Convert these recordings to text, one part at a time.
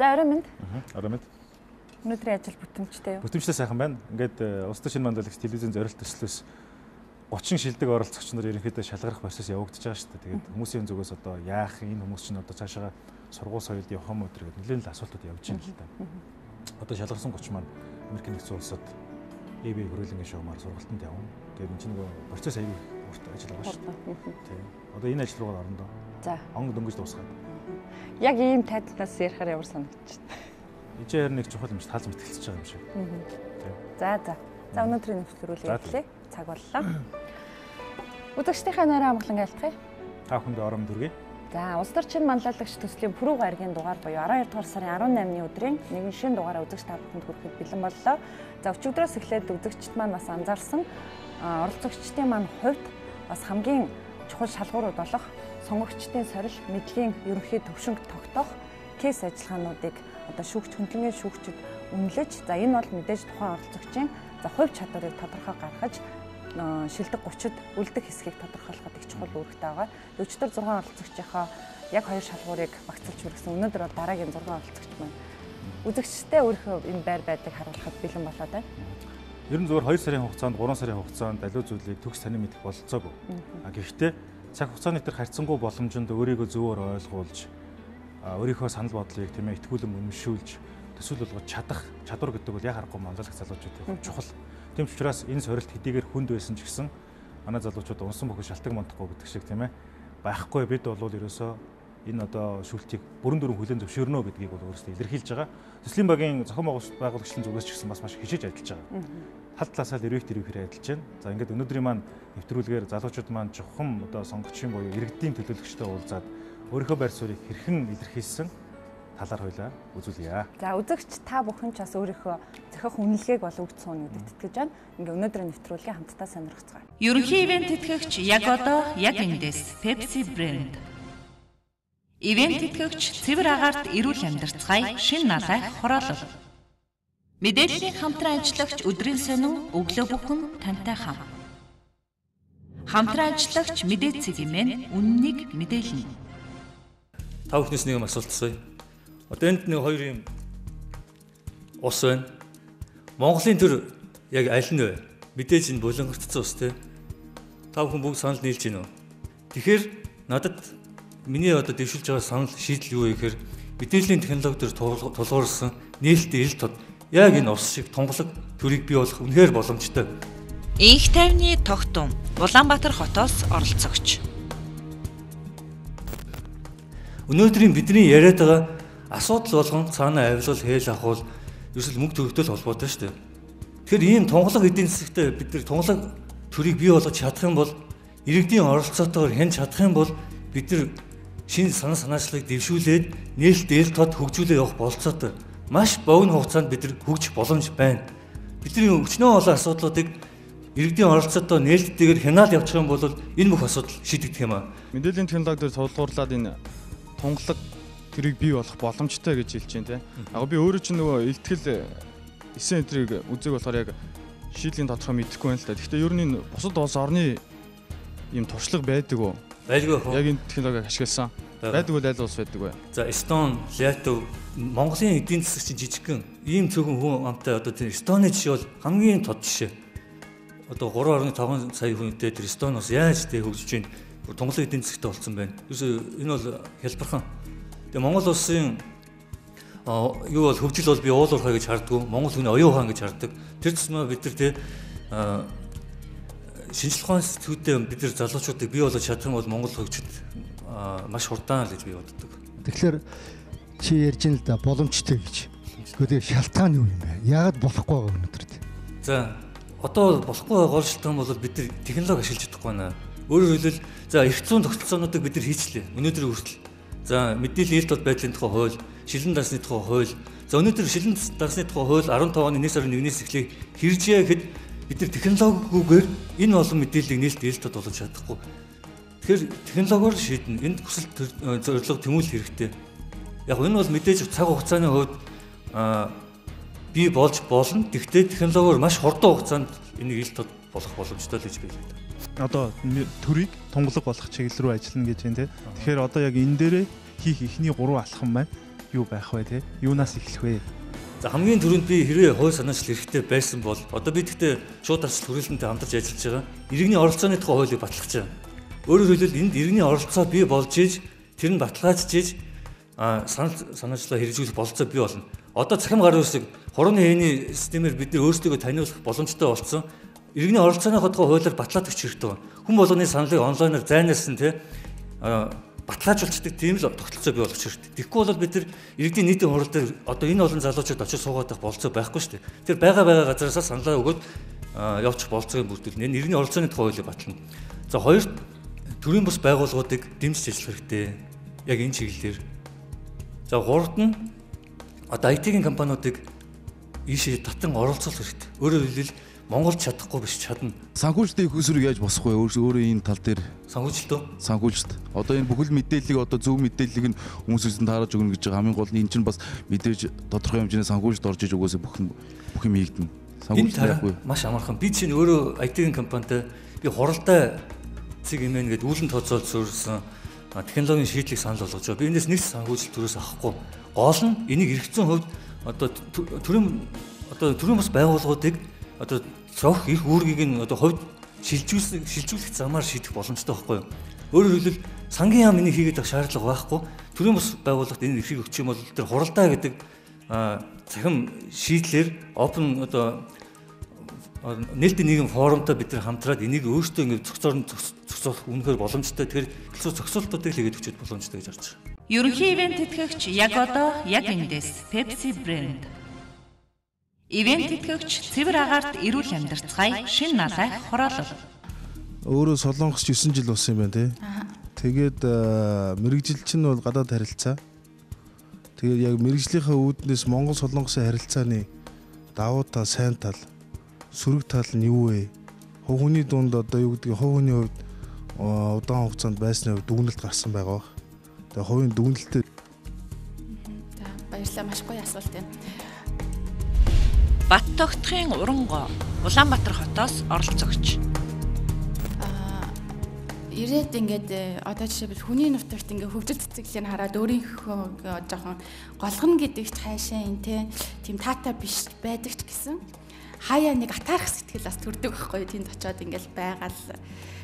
За орой минь. Орой минь. Өнөөдрийн ажил бүтэмжтэй юу? Бүтэмжтэй сайхан байна. Ингээд Улс төр шинэ мандалагч телевизэн зорилт төслөөс 30 шилдэг оролцогч нар ерөнхийдөө шалгарах процесс явагдаж байгаа шүү дээ. Тэгээд хүмүүсийн зүгээс одоо яах энэ хүмүүс чинь одоо цаашаа сургууль соёлд явах юм уу гэдэг нэлээд л асуултууд явж байна л да. Одоо шалгарсан 30 маань Америк нэгдсэн улсад EB хөрөлнгийн шугамар сургалтанд явна. Тэгээд энэ чинь нөгөө процесс аягүй урт ажил байгаа шүү дээ. Тийм. Одоо энэ ажил руугаа орно доо. За. Онг дөнгөж дуусгаад. Яг ийм тайлбараас ярихаар ямар санагдаж байна? Ижээр нэг чухал юм шиг таалж мэтгэлцэж байгаа юм шиг. Тийм. За. За өнөөдрийн нэвтрүүлгийг эхлэе. Цаг боллоо. Үзэгчдийнхээ нарийн амгалан айлтгая. Та бүхэнд орон дүргий. За, Улс төр шинэ манлайлагч төслийн пүрэв гаригийн дугаар буюу 12 дугаар сарын 18-ны өдрийн нэгэн шинэ дугаараа үзэгч та бүхэнд хүрэхэд бэлэн боллоо. За, өчигдрөөс эхлээд үзэгчд маань бас анзаарсан оролцогчдын маань хувьд бас хамгийн чухал шалгуурууд болох сонгогчдын сорил, мэдлэгийн ерөнхий төвшинг тогтоох кейс ажиллагаануудыг одоо хөндлөнгийн шүүгчид үнэлж, за энэ бол мэдээж тухайн оролцогчийн за хувь чадварыг тодорхой гаргаж шилдэг 30-д үлдэх хэсгийг тодорхойлоход их чухал үүрэгтэй байгаа. Өчигдөр 6 оролцогчийнхоо яг 2 шалгуурыг багцлж хүргэсэн. Өнөөдөр бол дараагийн 6 оролцогч маань үзэгчтэй өөрийнхөө энэ байр байдлыг харуулахад бэлэн болоод байна. Ер нь зөвхөн 2 сарын хугацаанд 3 сарын хугацаанд аливаа зүйлийг төгс танин мэдэх бололцоогүй. Гэхдээ цаг хугацааны тэр харьцангуй боломжинд өөрийгөө зөвөр ойлгуулж өөрийнхөө санал бодлыг тийм ээ итгүүлэн үнэмшүүлж төсөөл болгож чадах чадвар гэдэг бол яг харахгүй манлайлагч залуучуудын чухал. Тийм ч учраас энэ сорилт хэдийгээр хүнд байсан ч гэсэн манай залуучууд унсан бүхэн шалтгаан мандахгүй гэдэг шиг тийм ээ байхгүй бид бол ерөөсөө энэ одоо шүлтийг бүрэн дүрэн хүлээн зөвшөөрнө гэдгийг бол өөрөөсөө илэрхийлж байгаа. Төслийн багийн зохион байгуулагчдын зүгээс ч гэсэн бас маш хичээж ажиллаж байгаа. Тал талаасаа л эрвэх тэрвэхээр ажиллаж байна. За ингээд өнөөдрийн маань нэвтрүүлгээр залуучууд маань чухам одоо сонгогчийн буюу иргэдийн төлөөлөгчтэй уулзаад өөрийнхөө байр суурийг хэрхэн илэрхийлсэн талаар хоёлаа үзүүлье. За үзэгч та бүхэн ч бас өөрийнхөө зохиох үнэлгээг бол өгч сууна гэдэгт итгэж байна. Ингээ өнөөдрийн нэвтрүүлгийн хамтдаа сонирхцгаая. Ерөнхий ивент тэтгэгч яг одоо яг эндээс Pepsi брэнд. Ивент тэтгэгч цэвэр агаарт эрүүл амьдарцгаая шин налай хороолол. Мэдээллийн хамтран ажиллагч өдрийн сонин өглөө бүхэн тантай хам. Хамтран ажиллагч мэдээ цэгийн үннийг мэдээлнэ. Та бүхнээс нэг юм асуулт асууя. Одоо энд нэг хоёр юм ус байна. Монголын төр яг аль нь вэ? Мэдээж энэ булангартцсан ус те. Та бүхэн бүгд санал нийлж байна уу? Тэгэхээр надад миний одоо дэвшүүлж байгаа санал шийдэл юу вэ гэхээр мэдээллийн технологи төр тулгуурсан нээлттэй ил тод яг энэ ус шиг тунгалаг төрийг бий болох үнэхээр боломжтой. Инх тайвны тогтун Улаанбаатар хотоос оролцогч. Өнөөдрийн бидний яриад байгаа асуудал болгон цаанаа авилал хээл ахуул ерөөсөл мөнгө төгрөгтэй холбоотой шүү дээ. Тэгэхээр ийм тунгалаг эдийн засагтай бид нар тунгалаг төрийг бий болгож чадах юм бол иргэдийн оролцоотойгоор хянж чадах юм бол бид нар шинэ санаа санаачлалыг дэвшүүлээд нээлттэй ил тод хөгжүүлээ явах болцоотой. Маш богино хугацаанд бид нар хөгжих боломж байна. Бидний өчнөө олон асуудлуудыг иргэдийн оролцоотой нээлттэйгээр хянаал явуучих юм бол энэ бүх асуудал шийдэгдэх юм аа. Мэдээллийн технологи дээр тулгуурлаад энэ тунгалаг тэрийг бий болох боломжтой гэж хэлж байна те. Яг би өөрөө ч нөгөө илтгэл 9 энтрийг үзэг болохоор яг шийдлийн тодорхой мэдэхгүй байна л да. Гэхдээ ер нь бусад улс орны ийм туршлага байдаг уу? Байдгүй хөө. Яг энэ технологиг ашигласан. Байдаг бол аль улс байдаг вэ? За Эстон, Латв, Монголын эдийн засаг чинь жижигхэн ийм цөөхөн хүн амтай одоо тэр Эстоны жишээ бол хамгийн тод жишээ. Одоо 3.5 сая хүнтэй тэр Эстон бас яаж тэ хөгжиж байна? Тунгалаг эдийн засагтай болсон байна. Энэ бол хялбархан. Тэгээ Монгол улсын юу бол хөгжил бол би уулуурхай гэж харддаг. Монгол хүний оюун ухаан гэж харддаг. Тэр тусмаа бид нар тэ шинжлэх ухааны сэтгүүдэд бид нар залуучуудыг бий болгож чадах юм бол Монгол хөгжид маш хурдан л гэж би боддог. Тэгэхээр чи ярьж ин л да боломжтой гэж. Гэхдээ шалтгаан юу юм бэ? Яагаад болохгүй байгаа өнөөдөр? За одоо болохгүй байгаа гол шалтгаан бол бид нар технологи ашиглаж чадахгүй байна. Өөрөөр хэлбэл за эрх зүйн тогтолцоонуудыг бид нар хийчлээ. Өнөөдөр хүртэл. За мэдээллийн ил тод байдлын тухай хууль, шилэн дасны тухай хууль. За өнөөдөр шилэн дасны тухай хууль 15 оны 1 сарын 1-ээс эхлэх хэрэгжээ гэхэд бид нар технологигүйгээр энэ олон мэдээллийг нээлттэй ил тод болгож чадахгүй. Тэгэхээр технологиор шийднэ. Энд хүсэл зорилго тэмүүлэх хэрэгтэй. Яг энэ бол мэдээж цаг хугацааны хувьд бий болж болно. Гэхдээ технологиор маш хурдан хугацаанд энийг ил тод болох боломжтой л гэж би хэлдэг. Одоо төрийг тунгалаг болох чиглэл рүү ажиллана гэж байна те. Тэгэхээр одоо яг энэ дээрээ хийх ихний 3 алхам байна. юу байх вэ те? Юунаас эхлэх вэ? За хамгийн түрүүнд би хэрвээ хууль санаачлал хэрэгтэй байсан бол одоо би тэгтээ шууд арчил хүрээлэнтэй хамтарч ажиллаж байгаа. Иргэний оролцооны тухай хуулийг батлах гэж байгаа. Өөрөөр хэлбэл энд иргэний оролцоо бий болж иж тэр нь баталгаажж санал санаачлалаа хэрэгжүүлэх болцоо бий болно. Одоо цахим гар үсэг хурууны хээний системээр бид нэр өөрсдөө таниулах боломжтой болсон. Иргэний оролцооны тухай хуулиар батлаад өгч хэрэгтэй байна. Хүн болгоны саналыг онлайнаар зайнаас нь баталгаажуулдаг тийм л тогтолцоо бий болгох хэрэгтэй. Тэгэхгүй бол бид нар иргэдийн нийтийн хурал дээр одоо энэ олон залуучууд очиж суугаад байх болцоо байхгүй шүү дээ. Тэр байгаа газараас саналаа өгөөд явчих болцоогийн бүрдүүлнэ. Иргэний оролцооны тухай хуулийг батлана. За хоёр төрийн бус байгууллагуудыг дэмжиж ажиллах хэрэгтэй. Яг энэ чиглэлээр. За гуравт нь одоо IT-ийн компаниудыг ийшээ татан оролцуулах хэрэгтэй. Өөрөөр хэлбэл Монголд чадахгүй биш чадна. Санхүүжилтийн их усрыг яаж босох вэ? Өөрөө энэ тал дээр санхүүжилт. Одоо энэ бүхэл мэдээллийг одоо зөв мэдээллийг нь хүмүүсээс таарж өгнө гэж байгаа хамгийн гол нь энэ чинь бас мэдээж тодорхой хэмжээний санхүүжилт орж иж өгөөсөө бүх юм хийгдэнэ. Санхүүжилт байхгүй. Маш амархан. Би чинь өөрөө IT-ийн компанитай би хуралдаа цэг имэн гэдэг үүлэн тооцоолж суурьсан технологийн шийдлийг санал болгож байгаа. Би энэс нэг санхүүжилт төрөөс авахгүй. Гол нь энийг эргэцэн хувьд одоо төрийн бас байгууллагуудыг одоо цогх их үүргийг нь одоо хувьд шилжүүлэх замаар шийдэх боломжтой байхгүй юу? Өөрөөр хэлбэл сангийн яам энийг хийгээд авах шаардлага байхгүй. Төрийн бас байгууллагад энэ эрхийг өгч юм бол тэр хуралдаа гэдэг цахим шийдлэр open одоо нээлттэй нийгэм форумтай бид нар хамтраад энийг өөрсдөө ингэ зохицуулах үнэхээр боломжтой. Тэгэхээр хэлцүү зохицуултуудыг хийгээд өгчөд боломжтой гэж харж байна. Ерөнхий ивент тэтгэгч яг одоо яг эндээс Pepsi Brand. Ивент тэтгэгч цэвэр агаарт эрүүл амьдарцгаая шинэ налайх хороолол. Өөрөө Солонгос 9 жил болсон юм байна тий. Тэгээд мэрэгжилч нь бол гадаад харилцаа. Тэгээд яг мэрэгжлийнхээ үүднээс Монгол Солонгосын харилцааны давуу тал, сайн тал, сөрөг тал нь юу вэ? Хувь хүний дунд одоо юу гэдгийг хувь хүний хувьд удаан хугацаанд байсны хувьд дүгнэлт гарсан байгаа. Тэгээд хувийн дүгнэлтээ за баярлалаа, маш гоё асуулт байна. Бат тогтхын урангоо Улаанбаатар хотоос оролцогч. Ирээд ингээд одоо жишээлбэл хүний нутагт ингээд хөгжил цэцэглийг хараад өөрийнхөө жоохон голгоно гэдэг ч хайшаа юм тийм таата биш байдаг ч гэсэн хаяа нэг атаарх сэтгэл бас төрдөг байхгүй тэнд очиод ингээд байгаал.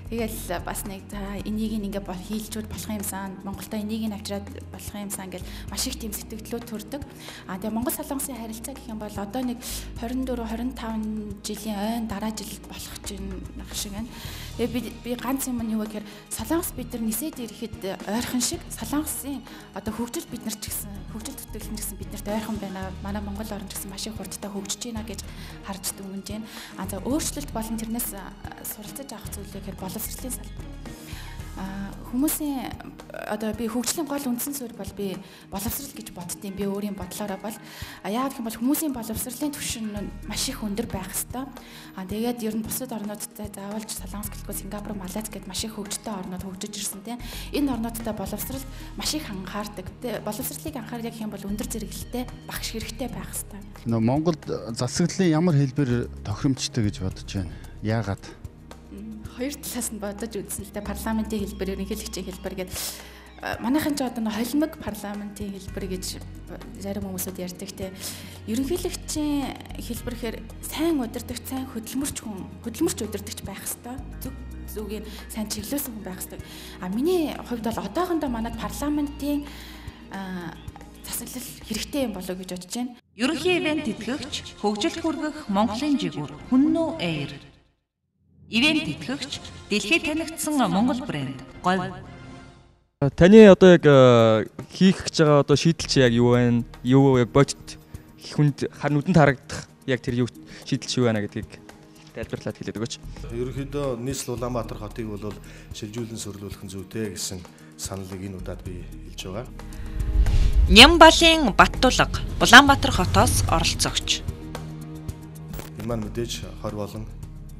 Тэгэл бас нэг за энийг ингээд хийлжүүд болох юмсан Монголда энийг авчираад болох юмсан ингээд маш их тийм сэтгэлдлүүд төрдөг. Тэгээ Монгол Солонгосын харилцаа гэх юм бол одоо нэг 24 25 жилийн ойн дараа жил болох чинь шиг байна. Тэгээ би ганц юм нь юу гэхээр Солонгос бид нар нисээд ирэхэд ойрхон шиг Солонгосын одоо хөгжил бид нар ч гэсэн хөгжил төтөлн ч гэсэн биднэрт ойрхон байна. Манай Монгол орн ч гэсэн маш их хурдтай хөгжиж байна гэж харж дүнгэж байна. За өөрчлөлт болон тэрнээс суралцаж авах зүйлээ гэхээр боловсролын салбар. Хүмүүсийн одоо би хөгжлийн гол үндсэн суурь бол би боловсрол гэж боддtiin. Би өөрийн бодлороо бол яагаад гэх юм бол хүмүүсийн боловсролын түвшин нь маш их өндөр байх ёстой. Тэгээд ер нь бусад орнуудтай заавалж Солонгос гэлгүй Сингапур, Малайз гэд маш их хөгжтэй орнууд хөгжиж ирсэн тийм. Энэ орнуудтай боловсрол маш их анхаардаг. Боловсролыг анхаардаг гэх юм бол өндөр зэрэглэлтэй багш хэрэгтэй байх ёстой. Монголд засаглалын ямар хэлбэр тохиромжтой гэж бодож байна? Яагаад? Хоёр талаас нь бодож үзсэн л дээ парламентын хэлбэр, ерөнхийлөгчийн хэлбэр гэдэг. Манайхан ч одоо холимог парламентын хэлбэр гэж зарим хүмүүсүүд ярьдаг те. Ерөнхийлөгчийн хэлбэрхээр сайн удирдагч, сайн хөдөлмөрч удирдагч байх хэвээр. Зүгийн сайн чиглүүлсэн хүн байх хэвээр. Миний хувьд бол одоохондоо манайд парламентын засаглал хэрэгтэй юм болоо гэж бодож байна. Ерөнхий ивент тэтгэгч, хөгжилд хүргэх Монголын жигүүр Хүннүү Air. Ивент тэтгэгч, дэлхийд танигдсан Монгол брэнд говь. Таны одоо яг хийх гэж байгаа одоо шийдэл чи яг юу вэ? Юу яг бодит хүнд нүдэнд харагдах яг тэр юу шийдэл чи юу байна гэдгийг тайлбарлаад хэлээд өгөөч. Ерөнхийдөө нийслэл Улаанбаатар хотыг бол шилжүүлэн сөргүүлэх нь зүйтэй гэсэн саналыг энэ удаад би хэлж байгаа. Нямбалын Баттулга Улаанбаатар хотоос оролцогч. Энэ маань мэдээж 20 болон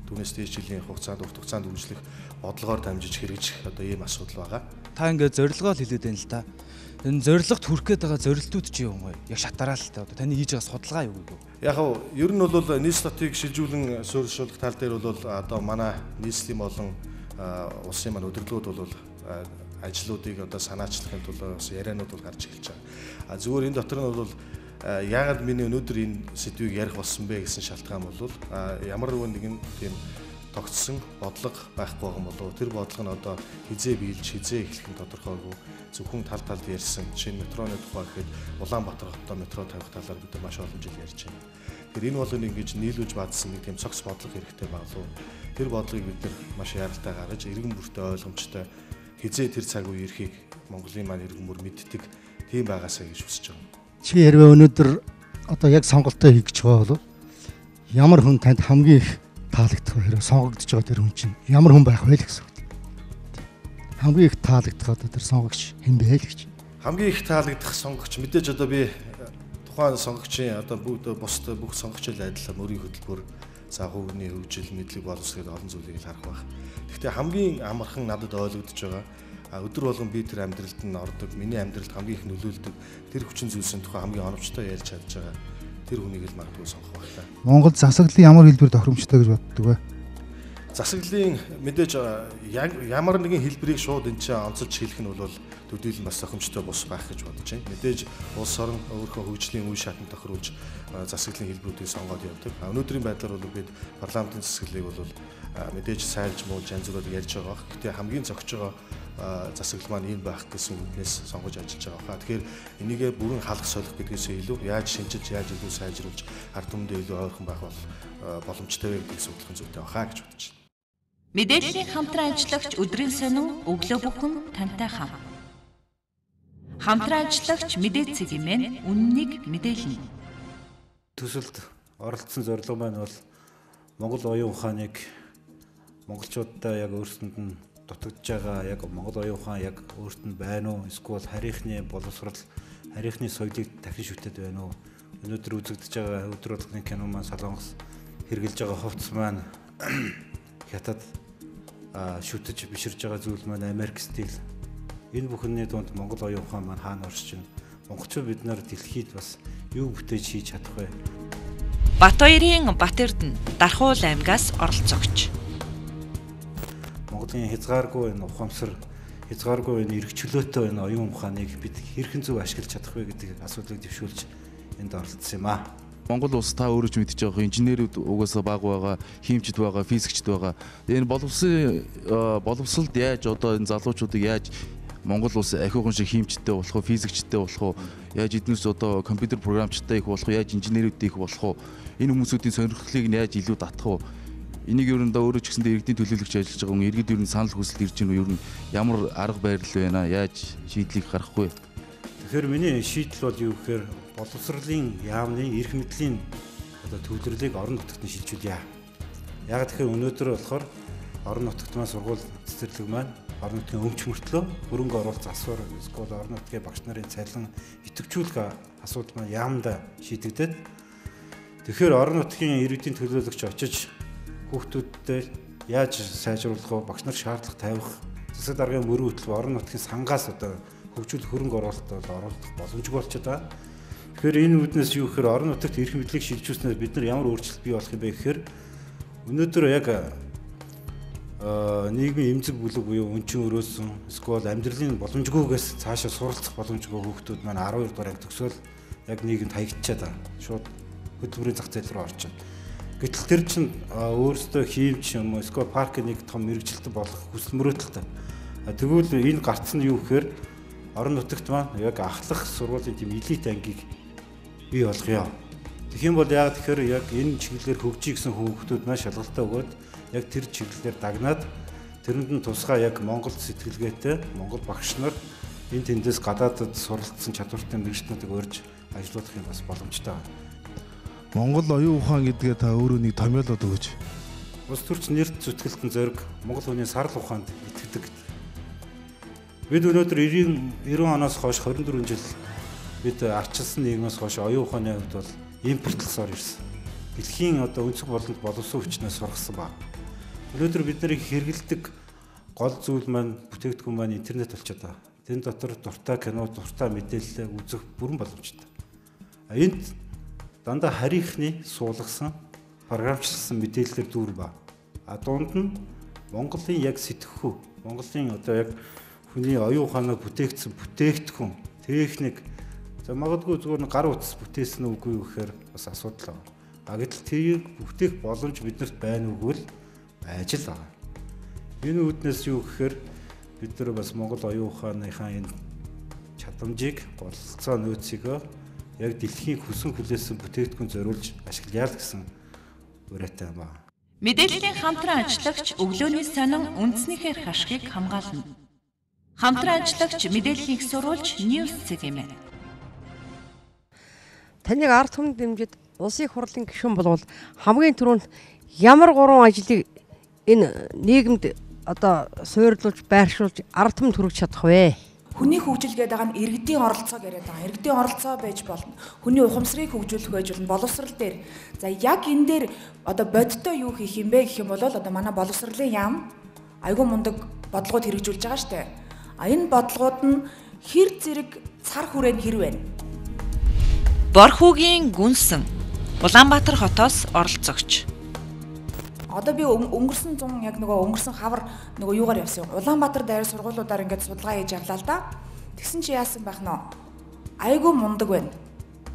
түүнээс дээш жилийн хугацаанд урт хугацаанд үргэлжлэх бодлогоор дамжиж хэрэгжих одоо ийм асуудал байгаа. Та ингээд зорилгоо л хэлээд байна л да. Энэ зорилгот хүрэх гээд байгаа зорилтууд чи юу юм бэ? Яг шатараа л та одоо таны хийж байгаа судалгаа юу вэ? Яг нь ер нь бол нийслэлийг шилжүүлэн суурьшуулах тал дээр бол одоо манай нийслэлийн болон улсын маань удирдлагууд бол ажлуудыг одоо санаачлахын тулд бас ярианууд бол гарч эхэлж байгаа. Зүгээр энэ дотор нь бол яагаад миний өнөөдөр энэ сэдвийг ярих болсон бэ гэсэн шалтгаан бол ямар нэгэн тийм тогтсон бодлого байхгүй байгаа юм болов. Тэр бодлого нь одоо хизээ биелж хизээ эхлэх нь тодорхойгүй. Зөвхөн тал талд ярьсан. Жишээ нь метроны тухай гэхэд Улаанбаатар хотод метро тавих талаар бид маш олон жил ярьж байна. Тэр энэ бол ингэж нийлүүлж баадсан нэг тийм цогц бодлого хэрэгтэй болов. Тэр бодлогыг бид маш яралтай гаргаж, иргэн бүртээ ойлгомжтой хизээ тэр цаг үе ирэхийг Монголын маань иргэн бүр мэддэг тийм байгаасаа гэж хүсэж байгаа. Чи хэрвээ өнөөдөр одоо яг сонголтоо хийж байгаа бол ямар хүн танд хамгийн их таалагдах вэ? Хэрвээ сонгогдож байгаа тэр хүн чинь ямар хүн байх вэ л гэсэн үг. Хамгийн их таалагдах одоо тэр сонгогч хэн бэ л гэж. Хамгийн их таалагдах сонгогч мэдээж одоо би тухайн сонгогчийн одоо бусд бүх сонгогчтой адилхан өөрийн хөтөлбөр загварны хөгжил мэдлэг боловсрол олон зүйлийг харах байх. Гэхдээ хамгийн амархан надад ойлгогдож байгаа өдөр болгон би тэр амьдралд нь ордог, миний амьдралд хамгийн их нөлөөлдөг тэр хүчин зүйлсийн тухай хамгийн оновчтой ярьж чадж байгаа тэр хүнийг л магадгүй сонгох байх та. Монгол засаглалын ямар хэлбэр тохиромжтой гэж боддог вэ? Засаглалын мэдээж ямар нэгэн хэлбэрийг шууд энэ чинь онцолж хэлэх нь бол төдийлөн бас тохиромжтой бус байх гэж бодож байна. Мэдээж улс орон өөрийнхөө хөгжлийн үе шатанд тохируулж засаглалын хэлбэрүүдийг сонгоод явдаг. Өнөөдрийн байдлаар бол бид парламентын засаглалыг бол мэдээж сайлж муулж янз бүрээр ярьж байгаа. Гэхдээ хамгийн зөгж байгаа засаглал маань ийм байх гэсэн үгнээс сонгож ажиллаж байгаа хаа. Тэгэхээр энийгээ бүрэн халах солих гэдгээс илүү яаж шинжилж, яаж илүү сайжруулж ард түмэндээ илүү ойрхон байх боломжтой вэ гэдгийг судлах зүйтэй бахаа гэж бодож байна. Мэдээллийн хамтран ажиллагч өдрийн сонин өглөө бүхэн тантай хам. Хамтран ажиллагч мэдээ цэгийн үннийг мэдээлнэ. Төсөлд оролцсон зорилго маань бол Монгол оюун ухааныг монголчуудаа яг өөрсдөнд нь дутагдж байгаа яг Монгол оюун ухаан яг өөрт нь байна уу? Эсвэл харийнхны боловсрал, харийнхны соёлыг дахин шүтээд байна уу? Өнөөдөр үзэгдэж байгаа өдөр болгоны кино маань Солонгос хэрглэж байгаа хувцс маань хятад шүтэж биширж байгаа зүйл маань Америк стил. Энэ бүхний дунд Монгол оюун ухаан маань хаана орж чинь? Монголчууд бид нар дэлхийд бас юу бүтээж хийж чадах вэ? Батбаярын Батэрдэн Дархуул аймгаас оролцогч. Монголын хязгааргүй энэ ухамсар, хязгааргүй энэ эрх чөлөөтэй энэ оюун ухааныг бид хэрхэн зөв ашиглаж чадах вэ гэдэг асуудлыг дэвшүүлж энд оролцсон юм аа. Монгол улс та өөрөө ч мэдчихэж байгаа инженерүүд угаасаа бага байгаа, химчид байгаа, физикчд байгаа. Энэ боловсролд яаж одоо энэ залуучуудыг яаж Монгол улс ахиухан шиг химчтэй болох уу, физикчтэй болох уу, яаж эднээс одоо компьютер програмчтай их болох уу, яаж инженерүүд их болох уу, энэ хүмүүсүүдийн сонирхлыг нь яаж илүү татах уу? Энийг ер нь өөрөө ч гэсэндээ иргэдийн төлөөлөгч ажиллаж байгаа хүн иргэд ер нь санал хүсэлт ирж гэнэ үү, ер нь ямар арга барил байна, яаж шийдлийг гаргах вэ? Тэгэхээр миний шийдэл бол юу гэхээр боловсролын яамны эрх мэдлийн одоо төвлөрлийг орон нутагт нь шилжүүлье. Яг тэгэхээр өнөөдөр болохоор орон нутагт маань сургууль цэцэрлэг маань орон нутгийн өмч мөртлөө хөрөнгө оруулалт засвар эсвэл орон нутгийн багш нарын цалин идэвхжүүлэх асуудал маань яамдаа шийдэгдээд тэгэхээр орон нутгийн иргэдийн төлөөлөгч очиж хүүхдүүдтэй яаж сайжруулах вэ? Багш нар шаардлага тавих, засаг даргын мөрийн хөтөлбөр орон нутгийн сангаас одоо хөгжүүл хөрөнгө оруулалт оруулах боломжгүй болчиход байгаа. Тэгэхээр энэ үүднээс юу гэхээр орон нутагт эрх мэдлийг шилжүүлснээр бид нар ямар өөрчлөлт бий болох юм бэ гэхээр өнөөдөр яг нийгмийн эмзэг бүлэг буюу өнчин өрөөсөн эсвэл амьдралын боломжгүйгээс цаашаа суралцах боломжгүй хүүхдүүд маань 12 дугаар анги төгсөөл яг нийгэмд хаягдчиад байгаа. Шууд хөтөлбөрийн зах зээл рүү орж байна. Гэтэл тэр чинь өөрөөсөө хиймч юм уу эсвэл паркын нэг том мэрэгжилтэн болох хүсэл мөрөөдөлтэй. Тэгвэл энэ гарц нь юу гэхээр орон нутагт маань яг ахлах сургуулийн тийм элит ангийг бий болгоё. Тэгэх юм бол яг тэгэхээр яг энэ чиглэлээр хөгжиж гисэн хүүхдүүд маань шалгалтаа өгөөд яг тэр чиглэлээр дагнаад тэрэнд нь тусгай яг Монгол сэтгэлгээтэй Монгол багш нар энэ тэндээс гадаадд суралцсан чадвартай мэрэгчлүүдийг урьж ажиллуулах юм бас боломжтой байна. Монгол оюун ухаан гэдгээ та өөрөө нэг томьёолоод өгөөч. Улс төрч нэрт зүтгэлтэн зориг Монгол хүний сарал ухаанд итгэдэг. Бид өнөөдөр 90 оноос хойш 24 жил бид арчилсан нийгмээс хойш оюун ухааны хувьд бол импортлосоор ирсэн. Дэлхийн одоо өнцөг болонд боловсон хүчнээс сургасан ба. Өнөөдөр бид нарыг хэрэгэлдэг гол зүйл маань бүтээгдэхүүн маань интернет болчиход байгаа. Тэн дотор дуртай кино, дуртай мэдээлэл үзэх бүрэн боломжтой. Энд дандаа харийнхны суулгасан, програмчлсан мэдээлэлээр дүүр ба. Дунд нь Монголын яг сэтгэхүй, Монголын одоо яг хүний оюун ухаанаа бүтээгдсэн бүтээгдэхүүн, техник за магадгүй зүгээр гар утас бүтээсэн үгүй гэхээр бас асуудал байна. Гэтэл тийг бүтээх боломж биднэрт байна үгүй л байж л байгаа. Энэ үүднээс юу гэхээр бид нар бас Монгол оюун ухааныхаа энэ чадамжийг голцоо нөөцийгөө яг дэлхийн хүсэн хүлээсэн бүтээгдэхүүн зориулж ашиглая л гэсэн үрээтэй юм байна. Мэдээллийн хамтран ажиллагч өглөөний сонин үндснийхэр хашгийг хамгаална. Хамтран ажиллагч мэдээллийг сурвалж News CGM. Таныг ард түмэнд дэмжиж улсын хурлын гишүүн болвол хамгийн түрүүнд ямар гурван ажлыг энэ нийгэмд одоо суйрлуулж байршуулж ард түмэнд хүргэж чадах вэ? Хүний хөгжил гэдэг байгаа нь иргэдийн оролцоо гэдэг байгаа. Иргэдийн оролцоо байж болно. Хүний ухамсарыг хөгжүүлэх байж болно. Боловсрал дээр. За яг энэ дээр одоо бодиттой юу хийх юм бэ гэх юм бол одоо манай боловсролын яам айгүй мундаг бодлогод хэрэгжүүлж байгаа штэ. Энэ бодлогод нь хэр зэрэг цар хүрээнд хэр вэ? Борхүүгийн гүнсэн Улаанбаатар хотоос оролцогч. Одоо би өнгөрсөн 100 яг нөгөө өнгөрсөн хавар нөгөө юугаар явсан юм. Улаанбаатар даяар сургуулиудаар ингээд судалгаа хийж явлаа л да. Тэгсэн чи яасан байх нь? Айгүй мундаг байна.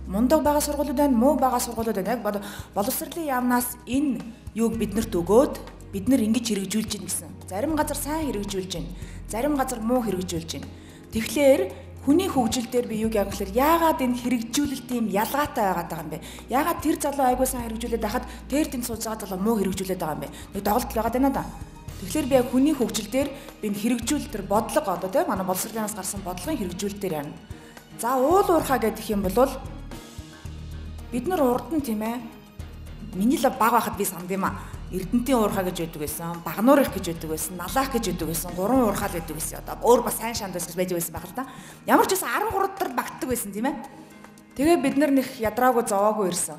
Мундаг байгаа сургуулиуд байна, муу байгаа сургуулиуд байна. Яг боловсролын яамнаас энэ юуг биднэрт өгөөд бид нар ингэж хэрэгжүүлж гин гэсэн. Зарим газар сайн хэрэгжүүлж гин, зарим газар муу хэрэгжүүлж гин. Тэгэхээр хүний хөгжил дээр би юг яг гэхээр яагаад энэ хэрэгжүүлэлт юм ялгаатай байгаад байгаа юм бэ? Яагаад тэр залуу айгуу сайн хэрэгжүүлээд байхад тэр тэнд сууж байгаа залуу муу хэрэгжүүлээд байгаа юм бэ? Нэг доголдол байгаад байна да. Тэгэхээр би яг хүний хөгжил дээр би энэ хэрэгжүүлэлт төр бодлого одоо тийм манай боловсролоос гарсан бодлогын хэрэгжүүлэлт дээр байна. За уул уурхаа гэдэг юм бол бид нар урд нь тийм ээ миний л баг байхад би санд юм аа. Эрдэнтийн уурхаа гэж байдаг байсан, багнуурах гэж байдаг байсан, налаах гэж байдаг байсан, гурван уурхаа л байдаг байсан. Одоо өөр бас сайн шанд байж байсан байх л да. Ямар ч байсан 13 дараа багтдаг байсан тийм ээ. Тэгээ бид нар нэг ядраагүй зовоогүй ирсэн.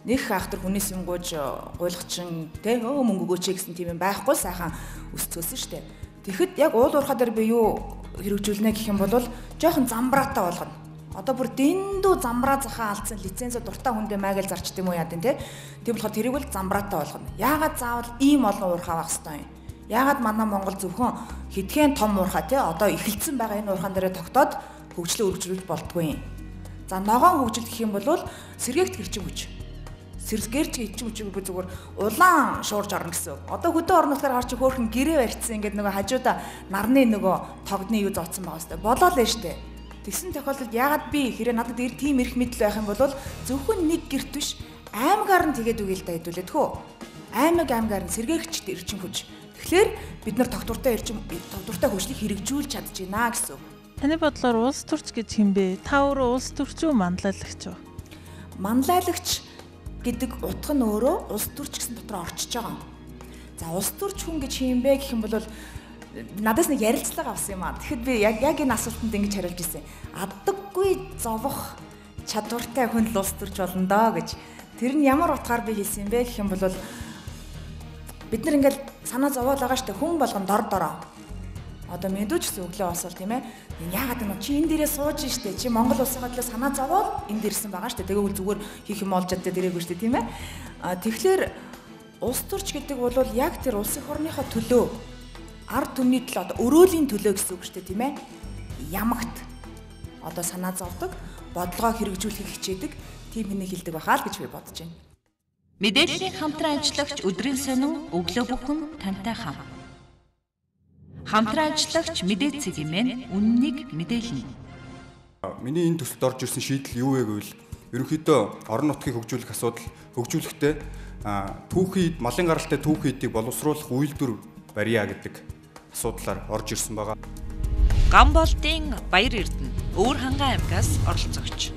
Нэг ахтар хүнээс юм гооч гуйлгачин тий мөнгө өгөөч гэсэн тийм юм байхгүй сайхан өсцөөсөн штэ. Тэгэхэд яг уул уурхаа дээр би юу хэрэгжүүлнэ гэх юм бол жоохон замбраатай болгоно. Одоо бүр дэндүү замбраа захаа алдсан лицензээ дуртай хүндээ майгал зарчд юм уу яа дээ тийм болохоор тэрийг бол замбраатай болгоно. Яагаад заавал ийм олон уурхаа байх ёстой юм? Яагаад манай Монгол зөвхөн хэдхэн том уурхаа тий одоо эхэлсэн байгаа энэ уурхаан дээрээ тогтоод хөгжлөө өргөжлүүлж болтгүй юм. За ногоон хөгжил гэх юм бол сэргээгт гэрчим хүч. Сэргээрч гэрчим хүч би зүгээр улаан шуурж орно гэсэн. Одоо хөдөө орносоор гарч хөөхөн гэрээ барьцсан ингээд нөгөө хажуудаа нарны нөгөө тогдны юу зооцсон байгаа ёстой. Болоо л нь штэ. Тэгсэн тохиолдолд яагаад би хэрэг надад тийм эрх мэдэл байх юм бол зөвхөн нэг гэрт биш аймгаар нь тэгээд үгээл та хэдүүлээд хөө. Аймгаар нь сэргээгчд эрчим хүч. Тэгэхээр бид нар тогтвортой хөгжлийг хэрэгжүүлж чадчихна гэсэн. Таны бодлоор улс төрч гэж хэм бэ? Та өөрөө улс төрч үү, манлайлагч үү? Манлайлагч гэдэг утга нь өөрөө улс төрч гэсэн дотор орчиж байгаа. За улс төрч хүн гэж хэм бэ гэх юм бол надаас нэг ярилцлага авсан юм аа. Тэгэхэд би яг энэ асуултанд ингэж хариулж ирсэн. Аддаггүй зовох чадвартай хүн л улс төрч болно доо гэж. Тэр нь ямар утгаар би хэлсэн юм бэ гэх юм бол бид нар ингээл санаа зовоол байгаа штэ хүн болгон дор дороо. Одоо мэдүүч гэсэн өглөө освол тийм ээ. Яагаад энэ чи энэ дээрээ сууж штэ. Чи Монгол улсын хадлаа санаа зовоол энэ дээрсэн байгаа штэ. Тэгвэл зүгээр хийх юм олж чаддаг дээрээгүй штэ тийм ээ. Тэгэхээр улс төрч гэдэг бол яг тэр улсын орныхоо төлөө ард түмний төлөө одоо өрөөлийн төлөө гэсэн үг шүү дээ тийм ээ. Ямагт одоо санаа зовдөг, бодлогоо хэрэгжүүлэхийг хичээдэг тийм хүнийг хэлдэг байхаа л гэж би бодож байна. Мэдээллийн хамтран ажиллагч өдрийн сонин өглөө бүхэн тантай хам. Хамтран ажиллагч мэдээ цэгийн үннийг мэдээлнэ. Миний энэ төсөлд орж ирсэн шийдэл юу вэ гэвэл ерөнхийдөө орон нутгийг хөгжүүлэх асуудал хөгжүүлэхдээ түүхийд малын гаралтай түүхийдийг боловсруулах үйлдвэр барья гэдэг асуудлаар орж ирсэн байгаа. Гамболтын Баяр Эрдэнэ Өвөр ханган аймгаас оролцогч.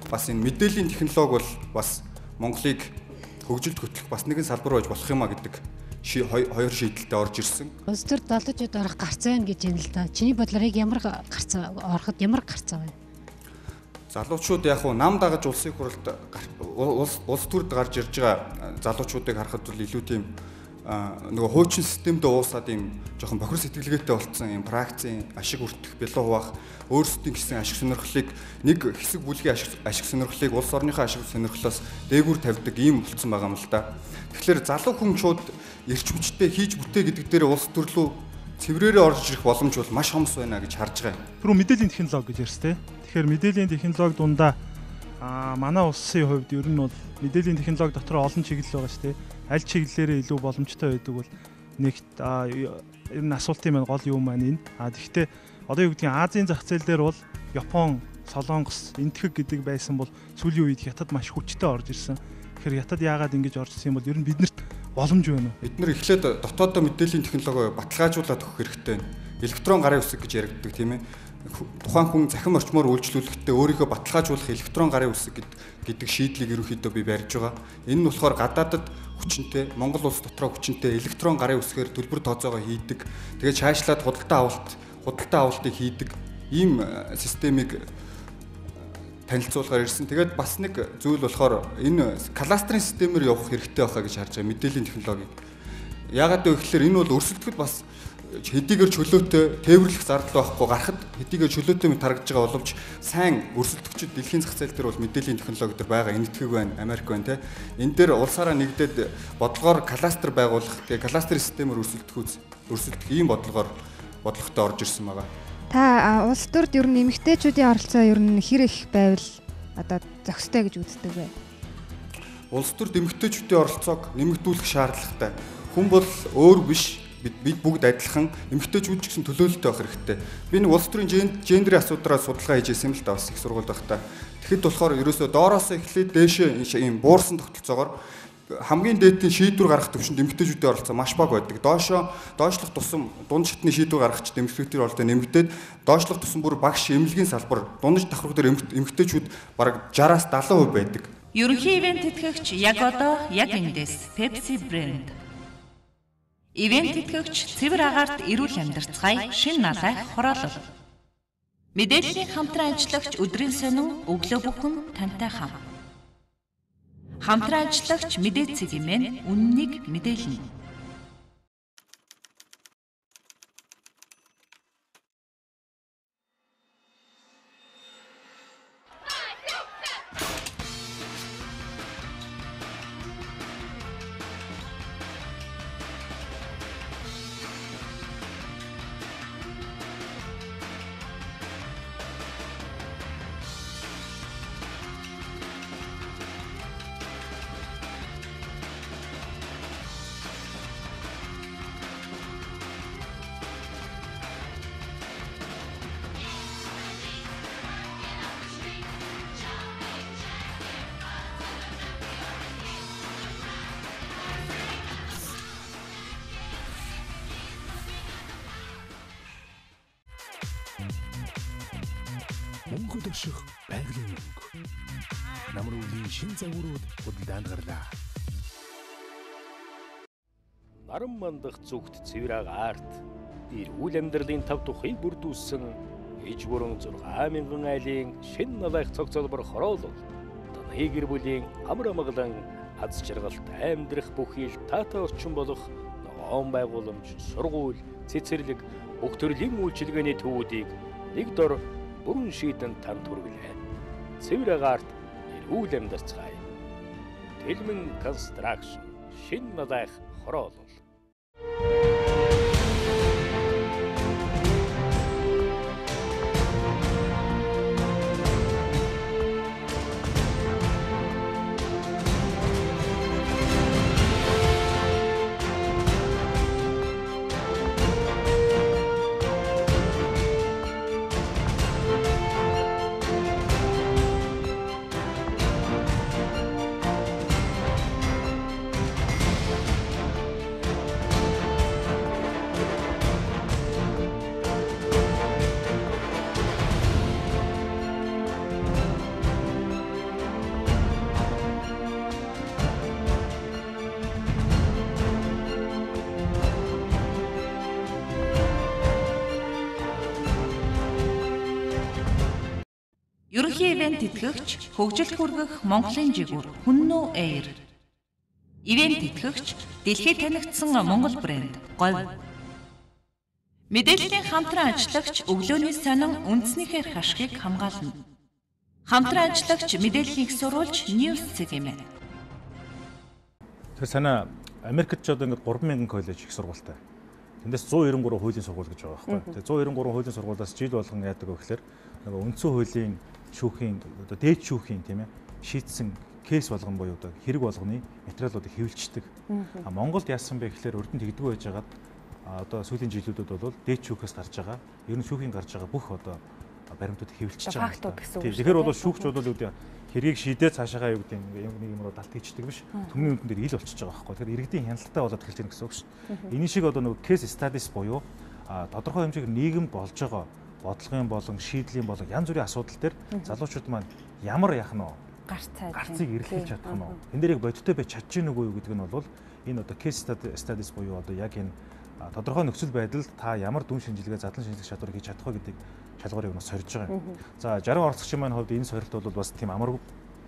Бас энэ мэдээллийн технологи бол бас Монголыг хөгжилд хөтлөх бас нэгэн салбар байж болох юм а гэдэг хоёр шийдэлтэй орж ирсэн. Улс төр далдажууд орох гарцаа байна гэж юм л да. Чиний бодлоор яг ямар гарцаа ороход ямар гарцаа байна? Залуучууд яг уу нам дагаж улсын хурлд улс төрд гарч ирж байгаа залуучуудыг харахад бол илүү тийм нөгөө хуучин системд уусаад ийм жоохон бохир сэтгэлгээтэй болцсон ийм практикийн ашиг хүртэх, бэлэн хуваах, өөрсдийн гэсэн ашиг сонирхлыг нэг хэсэг бүлгийн ашиг сонирхлыг улс орныхоо ашиг сонирхлоос дээгүүр тавьдаг ийм болцсон байгаа юм л да. Тэгэхээр залуу хүн шууд эрч хүчтэй хийж бүтээ гэдэг дээр улс төрлөө цэврээрээ орж ирэх боломж бол маш хомс байна гэж харж байгаа юм. Түрүү мэдээллийн технологи гэж ярьсан тийм. Тэгэхээр мэдээллийн технологи дундаа манай улсын хувьд ер нь бол мэдээллийн технологи дотор олон чиглэл байгаа шүү дээ. Аль чиглэлээрээ илүү боломжтой байдаг бол нэгт ер нь асуултын маань гол юм маань энэ. Тэгэхдээ одоо юу гэдгийг Азийн зах зээл дээр бол Япон, Солонгос, Энэтхэг гэдэг байсан бол сүүлийн үед хятад маш хүчтэй орж ирсэн. Тэгэхээр хятад яагаад ингэж орж ирсэн юм бол ер нь биднэрт боломж байна уу? Бид нар эхлээд дотооддоо мэдээллийн технологи баталгаажуулаад өгөх хэрэгтэй байна. Электрон гарын үсэг гэж яригддаг тийм ээ. Тухайн хүн захин орчмоор үйлчлүүлэхдээ өөрийнхөө баталгаажуулах электрон гарын үсэг гэдэг шийдлийг ерөнхийдөө би барьж байгаа. Энэ нь болохоор гадаадад хүчинтэй, Монгол улс дотроо хүчинтэй электрон гарын үсгээр төлбөр тооцоогоо хийдэг. Тэгээд цаашлаад худалдаа авалтыг хийдэг ийм системийг танилцуулгаар ирсэн. Тэгээд бас нэг зүйл болохоор энэ кластерын системээр явах хэрэгтэй байхаа гэж харж байгаа мэдээллийн технологиг. Яагаад гэвэл энэ бол өрсөлдөхөд бас хэдийгээр чөлөөтэй тээвэрлэх зардал байхгүй гарахад хэдийгээр чөлөөтэй тарагдж байгаа боловч сайн өрсөлдөгчд дэлхийн зах зээл дээр бол мэдээллийн технологи дээр байгаа Энэтхэг байна, Америк байна те. Энэ дээр улсаараа нэгдээд бодлогоор кластер байгуулах, тэгээ кластерын системээр өрсөлдөх ийм бодлоготой орж ирсэн байгаа. Та улс төрд ер нь эмэгтэйчүүдийн оролцоо ер нь хэр их байвал одоо зохистой гэж үздэг вэ? Улс төрд эмэгтэйчүүдийн оролцоог нэмэгдүүлэх шаардлагатай. Хүн бол өөр биш. Бид бүгд адилхан эмэгтэйчүүд ч гэсэн төлөөлөлтэй байх хэрэгтэй. Би нэг улс төрийн гендерийн асуудлаараа судалгаа хийж ирсэн л да бас их сургууль байхдаа. Тэгэхэд болохоор ерөөсөө доороос эхлээд дээшээ ийм буурсан тогтолцоогоор хамгийн дээдийн шийдвэр гаргах төвшөнд эмэгтэйчүүдийн оролцоо маш бага байдаг. Доошлох тусам дунд шатны шийдвэр гаргахч эмэгтэйчүүдийн оролцоо нэмэгдээд доошлох тусам бүр багш эмнэлгийн салбар дунд давхар дээр эмэгтэйчүүд бараг 60-аас 70% байдаг. Ерөнхий ивент тэтгэгч яг одоо яг эндээс Pepsi брэнд. Ивент тэтгэгч цэвэр агаарт эрүүл амьдарцгаая шин налайх хороолол. Мэдээллийн хамтран ажиллагч өдрийн сонин өглөө бүхэн тантай хам. Хамтран ажиллагч мэдээ цэгийн үннийг мэдээлнэ. Монгол өшөх байгалийн мөнгө. Намруулийн шин загварууд худалдаанд гарлаа. Наран мандах зүгт цэвэр агаарт эрүүл амьдралын тав тухыг бүрдүүлсэн иж бүрэн 6,000 айлын шин налайх цогцолбор хороолол таны гэр бүлийн амар амгалан аз жаргалт амьдрах бүхий л таатай орчин болох ногоон байгууламж, сургууль, цэцэрлэг, бүх төрлийн үйлчилгээний төвүүдийг нэг дор бүрэн шийдэн танд хүргэлээ. Цэвэр агаарт эрүүл амьдарцгаая. Тэлмэн констракшн шин налайх хороолол. Ерөнхий ивент тэтгэгч хөгжилд хүргэх Монголын жигүүр Хүннүү Air. Ивент тэтгэгч дэлхийд танигдсан Монгол брэнд Говь. Мэдээллийн хамтран ажиллагч өглөөний сонин үндснийхээ хашгийг хамгаална. Хамтран ажиллагч мэдээллийг сурвалж News цэг юм байна. Тэр санаа Америкт ч одоо ингээд 3000 коллеж их сургуультай. Тэндээс 193 хуулийн сургууль гэж байгаа байхгүй. Тэгээ 193 хуулийн сургуулиас жил болгон яадаг вэ гэхээр нөгөө үндсэн хуулийн шүүхийн одоо дээд шүүхийн тийм ээ шийдсэн кейс болгон буюу одоо хэрэг болгоны материалуудыг хэвлэлцдэг. Монголд яасан бэ гэхээр урд нь тэгдэггүй байж байгаад одоо сүүлийн жилүүдэд бол дээд шүүхээс гарч байгаа ер нь шүүхийн гарч байгаа бүх одоо баримтууд хэвлэлцэж байгаа. Тэгэхээр бол шүүгч бол юу гэдэг хэргийг шийдээ цаашаагаа юу гэдэг нэг юм руу далд хийчдэг биш. Төмний үндэн дээр ил болчихж байгаа байхгүй. Тэгэхээр иргэдийн хяналттай болоод эхэлж байна гэсэн үг шүү дээ. Энэ шиг одоо нөгөө case studies буюу тодорхой хэмжээгээр нийгэм болж байгаа бодлогын болон шийдлийн болон янз бүрийн асуудал дээр залуучууд маань ямар яах нь гарцыг эрэлхийлж чадах нь энэ дээр яг бодиттой байж чадж гин үгүй юу гэдэг нь бол энэ одоо case studies буюу одоо яг энэ тодорхой нөхцөл байдалд та ямар дүн шинжилгээ задлан шинжилгээ чадварыг хийж чадах вэ гэдэг шалгуурыг нас сорьж байгаа юм. За 60 орцогчийн маань хувьд энэ сорилт бол бас тийм амаргүй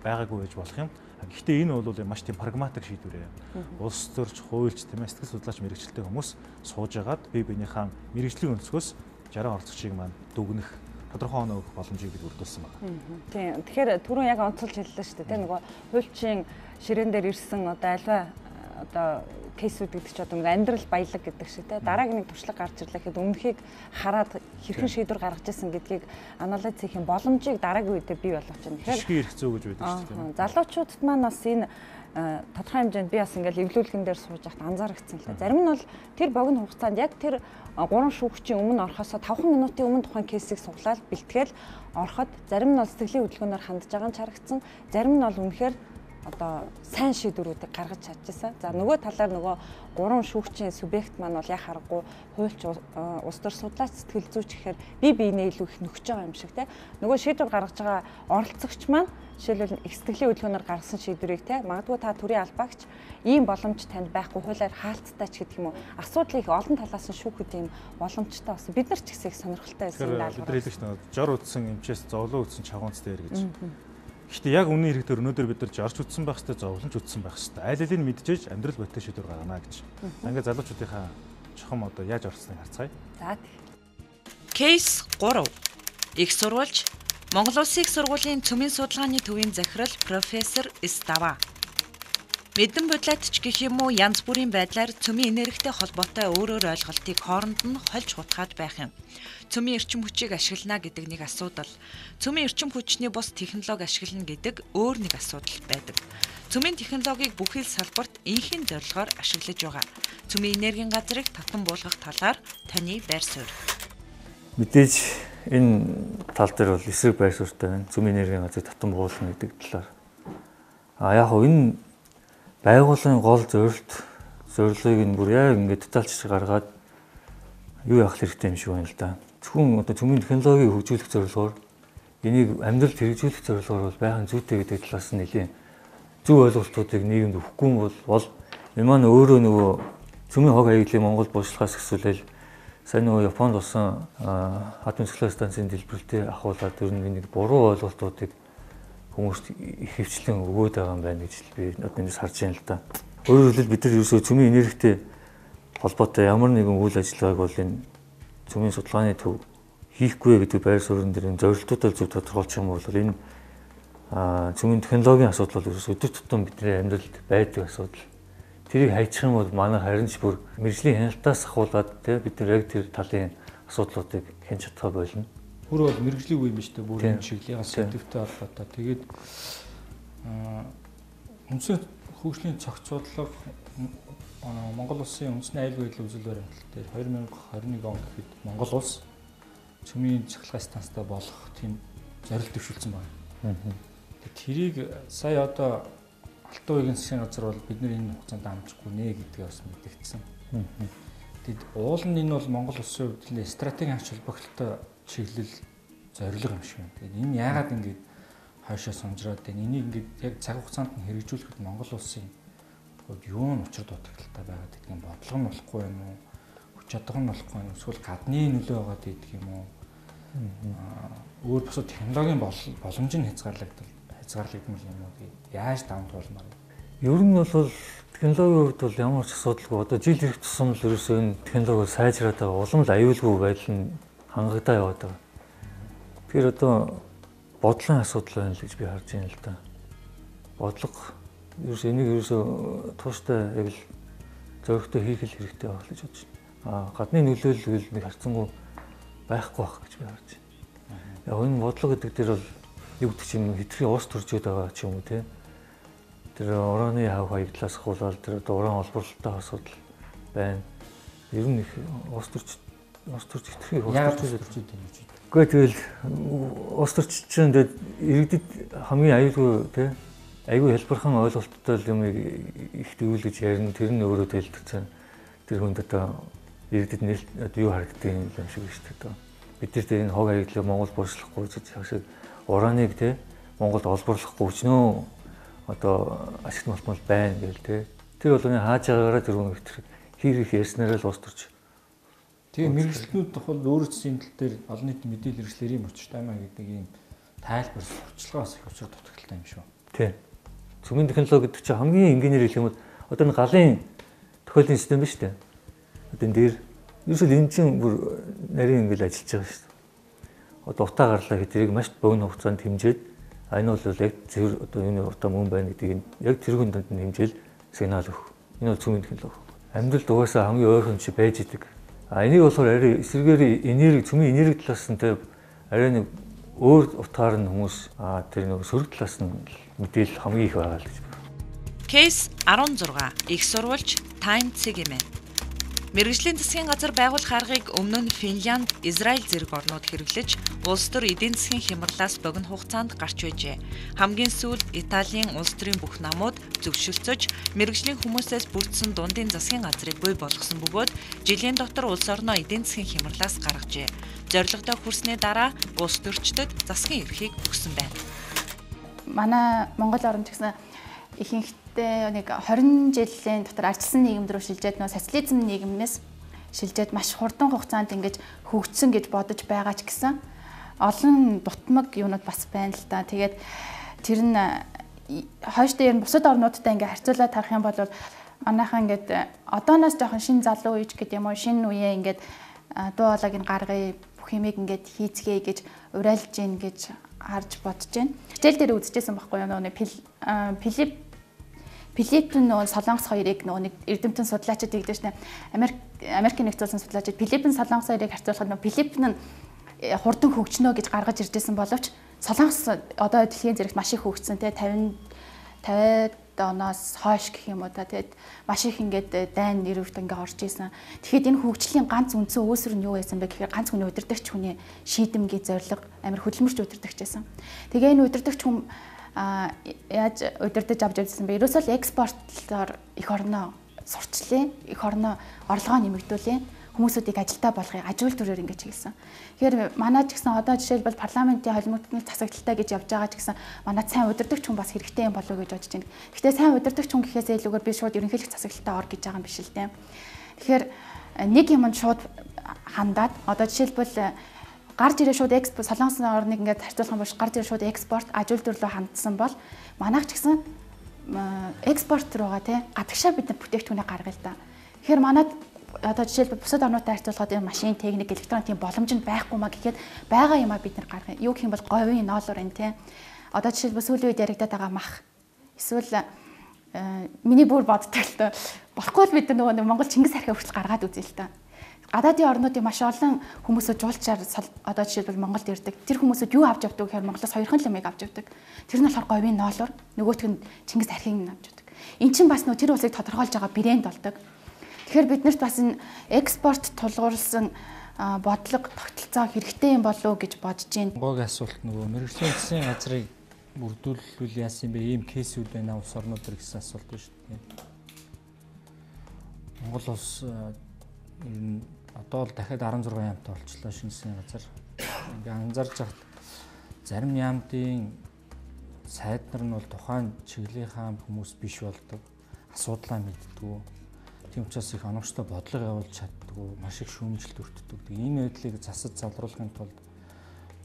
байгаагүй байж болох юм. Гэхдээ энэ бол маш тийм прагматик шийдвэр юм. Улс төрч, хуульч, тийм ээ сэтгэл судлаач мэрэгчлээ хүмүүс сууж агаад бие биенийхээ мэрэгжлийн өнцгөөс 60 орцогчийг маань дүгнэх тодорхой оноо өгөх боломжийг бүрдүүлсэн байна. Тийм. Тэгэхээр түрүүн яг онцолж хэллээ шүү дээ. Нөгөө хуульчийн ширээн дээр ирсэн одоо альва одоо кейсүүд гэдэг чинь одоо нэг амьдрал баялаг гэдэг шиг те дараагийн нэг туршлага гарч ирлээ гэхэд өмнөхийг хараад хэрхэн шийдвэр гаргаж ирсэн гэдгийг анализ хийх боломжийг дараагийн үедээ бий болгож байна. Тэгэхээр ирэх зүй гэж байдаг шүү дээ. Залуучуудад маань бас энэ тодорхой хэмжээнд би бас ингээл эвлүүлгэн дээр сууж байхад анзаарчихсан л да. Зарим нь бол тэр богино хугацаанд яг тэр 3 шүүгчийн өмнө орохосоо 5 минутын өмнө тухайн кейсийг суглаад бэлтгээл ороход зарим нь бол сэтгэлийн хөдөлгөөнөөр хандж байгаа нь харагдсан. Зарим нь бол үнэхээр одоо сайн шийдвэрүүдийг гаргаж чадчихсан. За нөгөө талаар нөгөө 3 шүүгчийн субъект маань бол яг харахгүй хуульч улс төр судлаач сэтгэл зүйч гэхээр бие биенээ илүү их нөхөж байгаа юм шиг те. Нөгөө шийдвэр гаргаж байгаа оролцогч маань жишээлбэл их сэтгэлийн хөдөлгөөнөөр гаргасан шийдвэрийг те магадгүй та төрийн албаагч ийм боломж танд байхгүй хуулиар хаалттай ч гэдэг юм уу асуудлыг олон талаас нь шүүхэд ийм боломжтой болсон. Бид нар ч гэсэн их сонирхолтой байсан юм даалгавар. Бид хэлж байна. Жор үдсэн эмчээс зовлон үдсэн чагуунц дээр гэж. Гэхдээ яг үнийн хэрэг дээр өнөөдөр бид нар жарч үтсэн байх хэвээр зовлонч үтсэн байх хэвээр аль алийг нь мэдчихэж амьдрал бодтой шийдвэр гаргана гэж. Ингээ залуучуудынхаа чухам одоо яаж орсныг харцгаая. За. Кейс 3. Их сурвалж Монгол Улсын их сургуулийн цөмийн судалгааны төвийн захирал профессор Става. Мэдэн бодлоотч гэх юм уу янз бүрийн байдлаар цөмийн энергитэй холбоотой өөрөөр ойлголтыг хооронд нь хольж хутгаад байх юм. Цөмийн эрчим хүчийг ашиглана гэдэг нэг асуудал. Цөмийн эрчим хүчний бус технологи ашиглана гэдэг өөр нэг асуудал байдаг. Цөмийн технологиг бүхэл салбарт инхийн зорилгоор ашиглаж байгаа. Цөмийн энергийн газрыг татан буулгах талаар таны байр суурь. Мэдээж энэ тал дээр бол эсрэг байр суурьтай байна. Цөмийн энергийн газрыг татан буулгах гэдэг талаар. Яг хөө энэ байгууллагын гол зорилгыг нь бүр яг ингээд детальчж гаргаад юу явах хэрэгтэй юм шиг байна л да. Зөвхөн одоо цөмийн технологиг хөгжүүлэх зорилгоор энийг амьдралд хэрэгжүүлэх зорилгоор бол байхын зүйтэй гэдэг талаас нь нэлийн зөв ойлголтуудыг нийгэмд өгөхгүй бол энэ маань өөрөө нөгөө цөмийн хог хаягдлыг Монголд буушлахаас эхлүүлэл сайн нөгөө Японд болсон атом цэглэл станцын дэлбэрэлтээ ахуулаад ер нь нэг буруу ойлголтуудыг хүмүүст хөвчлэн өгөөд байгаа юм байна гэж би одноос харж байна л да. Өөрөөр хэлбэл бид нар ерөөсөө цөмийн энергитэй холбоотой ямар нэгэн үйл ажиллагааг бол энэ цөмийн судалгааны төв хийхгүй гэдэг байр суурин дээр энэ зорилтуудаа зөв тодорхойлчих юм бол энэ цөмийн технологийн асуудал бол ерөөсөө өдөр тутам бидний амьдралд байдаг асуудал. Тэрийг хайчих юм бол манай харин ч бүр мэржлийн хяналтаас ахуулаад бид нар яг тэр талын асуудлуудыг хянж чадах болно. Бүр бол мэрэгжлийн үе юм шүү дээ. Бүр энэ чиглэлийн сэдвтэй холбоотой. Тэгээд үндсэн хөгжлийн цогцоллого Монгол улсын үндэсний аюулгүй байдлын үзэл баримтлал дээр 2021 он гэхэд Монгол улс цөмийн цахилгаан станцтай болох тийм зорилт төвшүүлсэн байна. Тэрийг сая одоо Алтан уугийн засгийн газар бол бид нар энэ хугацаанд амжихгүй нэ гэдгийг бас мэдгдсэн. Тэгэд уул нь энэ бол Монгол улсын хувьд л стратегийн ач холбогдолтой чиглэл зорилго юм шиг байна. Тэгээд энэ яагаад ингэж хойшоо сунжраад байна? Энийг ингэж яг цаг хугацаанд нь хэрэгжүүлэхэд Монгол улсын хувьд юу нь учир дутагдaltaй байгаад гэдэг юм бодлого нь болохгүй юм уу? Хүч чадал нь болохгүй юм уу? Эсвэл гадны нөлөө байгаа гэдэг юм уу? Өөр бусад технологийн боломж нь хязгаарлагдмал юм уу? Яаж даван туулмаар вэ? Ер нь бол технологийн хувьд бол ямар ч асуудалгүй. Одоо жил ирэх тусам л ерөөсөө энэ технологи сайжраад байгаа. Улам л аюулгүй байдал нь хангагдаа яваад байгаа. Тэгэхээр одоо бодлогын асуудал байна л гэж би харж байна л да. Бодлого ерөөсөө энийг ерөөсөө тууштай яг л зоригтой хийх хэрэгтэй байх л гэж бодож байна. гадны нөлөөлөл нэг харцангуй байхгүй байх гэж би харж байна. Яг энэ бодлого гэдэг дээр бол юу гэдэг чинь хитрхи уус төржөөд байгаа ч юм уу те. Тэр ураны хав хаягдлаас хуулаад тэр уран олборлолтой асуудал байна. Ер нь их уус төрж хитрхи уус төрж байна гэж. Гэхдээ тэгэл уус төрч чинь тэгээд иргэдэд хамгийн аюулгүй те. Айгүй хэлбэрхэн ойлголттой юм их дүүлж ярина. Тэр нь өөрөө тэлдэгцэн. Тэр хүнд одоо иргэдэд нэлт юу харагддаг юм шиг байна шүү дээ. Бид нар тэр энэ хог хаягдлыг Монгол борчлохгүй гэж ураныг те Монголд олборлохгүй өчнөө одоо ашигт малтмал байна гэл те. Тэр бол хааж байгаараа тэр хүн хэр их ярьснараа л ус төрч. Тэгээ мэрэгчлэнүүд тухай өөрөө чинь тал дээр олон нийтийн мэдээлэл хэрэгслэрийн мөчтэй аймаа гэдэг ийм тайлбар сурталчилгаас их учир дутагдaltaй юм шүү. Тийм. Цөмийн технологи гэдэг чинь хамгийн энгийнээр хэлэх юм бол одоо энэ галын тохиолын систем ба шүү дээ. Одоо энэ дээр ерөөсөө энэ чинь бүр нарийн ингээл ажиллаж байгаа шүү дээ. Одоо утаа гарлаа гэдгийг маш богино хугацаанд хэмжээд энэ бол яг зөв одоо энэ утаа мөн байна гэдгийг яг тэрүүн донд нь хэмжээл сигнал өгөх. Энэ бол цөмийн технологи. Амьдралд угаасаа хамгийн ойрхон чи байж идэг. Энийг болохоор арай эсрэгээр энерги цөмийн энерги талаас нь те арай нэг өөр утгаар нь хүмүүс тэр нэг сөрөг талаас нь мэдээлэл хамгийн их байгаа л гэж байна. Кейс 16 их сурвалж Time CGM. Мэргэжлийн засгийн газар байгуулах аргыг өмнө нь Финлянд, Израиль зэрэг орнууд хэрэглэж улс төр эдийн засгийн хямралаас богино хугацаанд гарч байжээ. Хамгийн сүүлд Италийн улс төрийн бүх намууд зөвшөлтсөж мэргэжлийн хүмүүсээс бүрдсэн дундын засгийн газрыг бий болгосон бөгөөд жилийн дотор улс орноо эдийн засгийн хямралаас гаргажээ. Зорилгодоо хүрсний дараа улс төрчдөд засгийн эрхийг өгсөн байна. Манай Монгол орнд гэсэн ихэнхдээ нэг 20 жилийн дотор ардчилсан нийгэмд рүү шилжээд нөө социализм нийгэмнээс шилжээд маш хурдан хугацаанд ингэж хөгжсөн гэж бодож байгаа ч гэсэн олон дутмаг юунууд бас байна л да. Тэгээд тэр нь хойш дээр нь бусад орнуудтай ингээ харьцуулаад харах юм бол манайхан ингээд одооноос жоохон шин залуу үеч гэдэг юм уу шинэ үеэ ингээд дуу хоолойг нь гаргая бүх юмыг ингээд хийцгээе гэж урайлж гин гэж харж бодож байна. Хичээл дээр үзчихсэн байхгүй юу нөө Филиппин нөө Солонгос хоёрыг нөө нэг эрдэмтэн судлаачид тэгдэж шнэ Америкийн нэгдсэн судлаачид Филиппин Солонгос хоёрыг харьцуулахад нөө Филиппин нь хурдан хөгжнө гэж гаргаж иржсэн боловч Солонгос одоо дэлхийн зэрэгт маш их хөгжсөн те 50 оноос хойш гэх юм уу та тэгээд маш их ингээд дайн нэрвт ингээ орж исэн. Тэгэхэд энэ хөгжлийн ганц үндсэн үүсвэр нь юу байсан бэ гэхээр ганц хүний удирдагч хүний шийдэмгий зориг амар хөдөлмөрч удирдагч байсан. Тэгээ энэ удирдагч хүн яаж удирдах авч явсан бэ? Ерөөсөө л экспортлоор эх орноо сурчлаа, эх орноо орлогоо нэмэгдүүлээ. Хүмүүсүүдийг ажилдаа болгоё, ажил төрөөр ингэж хийсэн. Тэгэхээр манай ч гэсэн одоо жишээлбэл парламентын холимогдны засаглалтаа гэж явж байгаа ч гэсэн манай сайн удирдагч хүн бас хэрэгтэй юм болов уу гэж бодож байна. Гэхдээ сайн удирдагч хүн гэхээс илүүгээр би шууд ерөнхийлөгч засаглалтаа ор гэж байгаа юм биш л дээ. Тэгэхээр нэг юмд шууд хандаад одоо жишээлбэл гарч ирээ шууд экспорт Солонгос орныг ингээд харьцуулах юм бол гарч ирээ шууд экспорт ажил төрлөө хандсан бол манайх ч гэсэн экспорт руугаа тий гадагшаа бид нар бүтээгдэхүүнээ гаргая л да. Тэгэхээр манайд одоо жишээлбэл бусад орнуудтай харьцуулахад энэ машин, техник, электроник тийм боломж нь байхгүй маа гэхэд байгаа юмаа бид нар гаргая. Юу гэх юм бол говийн ноолор энэ тий. Одоо жишээлбэл сүүлийн үед яригадаад байгаа мах. Эсвэл миний бүр боддог л та. Болохгүй л бид нөгөө Монгол Чингис хархаа хүртэл гаргаад үзье л та. Гадаадын орнуудын маш олон хүмүүсүүд жуулчаар одоо жишээлбэл Монголд ирдэг. Тэр хүмүүсүүд юу авч явдаг гэхээр Монголоос хоёрхан л юмыг авч явдаг. Тэр нь болохоор говийн ноолор, нөгөөх нь Чингис хархийг авч явдаг. Эн чинь бас нөө тэр улсыг тодорхойлж байгаа брэнд болдог. Тэгэхээр биднэрт бас энэ экспорт тулгуурласан бодлого тогтолцоо хэрэгтэй юм болов уу гэж бодож байна. Гоогийн асуулт нөгөө мэргэжлийн засгийн газрыг бүрдүүлвэл яасан бэ? Ийм кейсүүд байна улс орнууд төр гэсэн асуулт байна шүү дээ. Монгол улс одоо л дахиад 16 яамтай болчихлоо шинэ засгийн газар. Ингээ анзаарч хахад зарим яамтын сайд нар нь бол тухайн чиглэлийнхаа хүмүүс биш болдог. Асуудлаа мэддэг. Тийм учраас их оновчтой бодлого явуулж чаддгүй, маш их шүүмжилт өртдөг. Энэ байдлыг засаж залруулахын тулд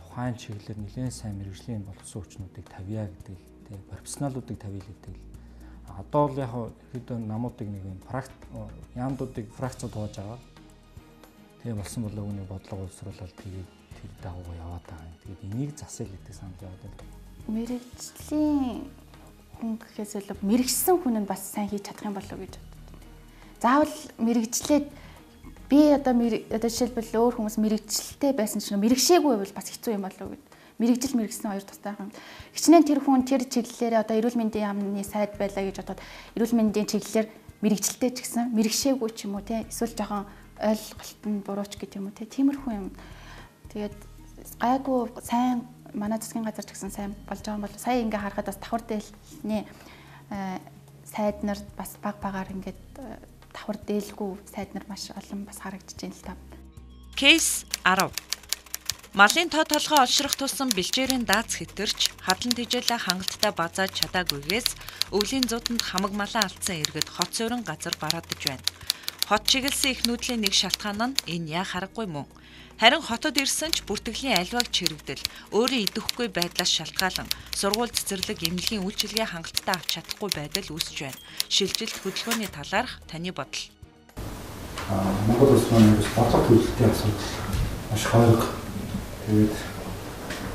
тухайн чиглэлээр нэлээд сайн мэргэжлийн боловсон хүчнүүдийг тавья гэдэг тий профессионалуудыг тавья гэдэг. Одоо бол яг хэд намуудыг нэг юм яамдуудыг фракцууд тоож байгаа. Тэгээ болсон болоо үүний бодлого боловсруулаад тэгээд тэр дагуу яваад байгаа. Тэгээд энийг засал гэдэг санал яваад байна. Мэргэжлийн хүн гэхээс илүү мэргэжсэн хүн нь бас сайн хийж чадах юм болов уу гэж. Заавал мэргэжлээд би одоо жишээлбэл өөр хүмүүс мэрэгчлээ байсан ч мэрэгшээгүй байвал бас хэцүү юм болов уу гэд. Мэрэгжил мэрэгсэн хоёр тустай юм. Хичнээн тэр хүн тэр чиглэлээр одоо эрүүл мэндийн яамны сайд байлаа гэж бодоод эрүүл мэндийн чиглэлээр мэрэгжилтэй ч гэсэн мэрэгшээгүй ч юм уу те эсвэл жоохон ойлголт нь бурууч гэдэг юм уу те тиймэрхүү юм. Тэгээд гайгүй сайн манай засгийн газар ч гэсэн сайн болж байгаа юм бол сая ингээ харахад бас давхар дээлний сайд нар бас багаар ингээд давхар дээлгүй сайд нар маш олон бас харагдаж байна л та. Кейс 10. Малын тоо толгой олшрох тусам бэлчээрийн дац хэтэрч хадлан тижээлээ хангалттай базааж чадаагүйгээс өвлийн зууданд хамаг малаа алдсан иргэд хот суурин газар бараадж байна. Хот чиглэсэн их нүүдлийн нэг шалтгаан нь энэ яа харахгүй мөн. Харин хотод ирсэн ч бүртгэлийн альваг чирэгдэл, өөрийн идэвхгүй байдлаас шалтгаалan сургууль цэцэрлэг эмнэлгийн үйлчилгээ хангалттай авч чадахгүй байдал үүсэж байна. Шилжилт хөдөлгөөний талаарх таны бодол. Монгол улс маань бодлого төлөвлөлтийн асуудал маш хойрог. Тэгээд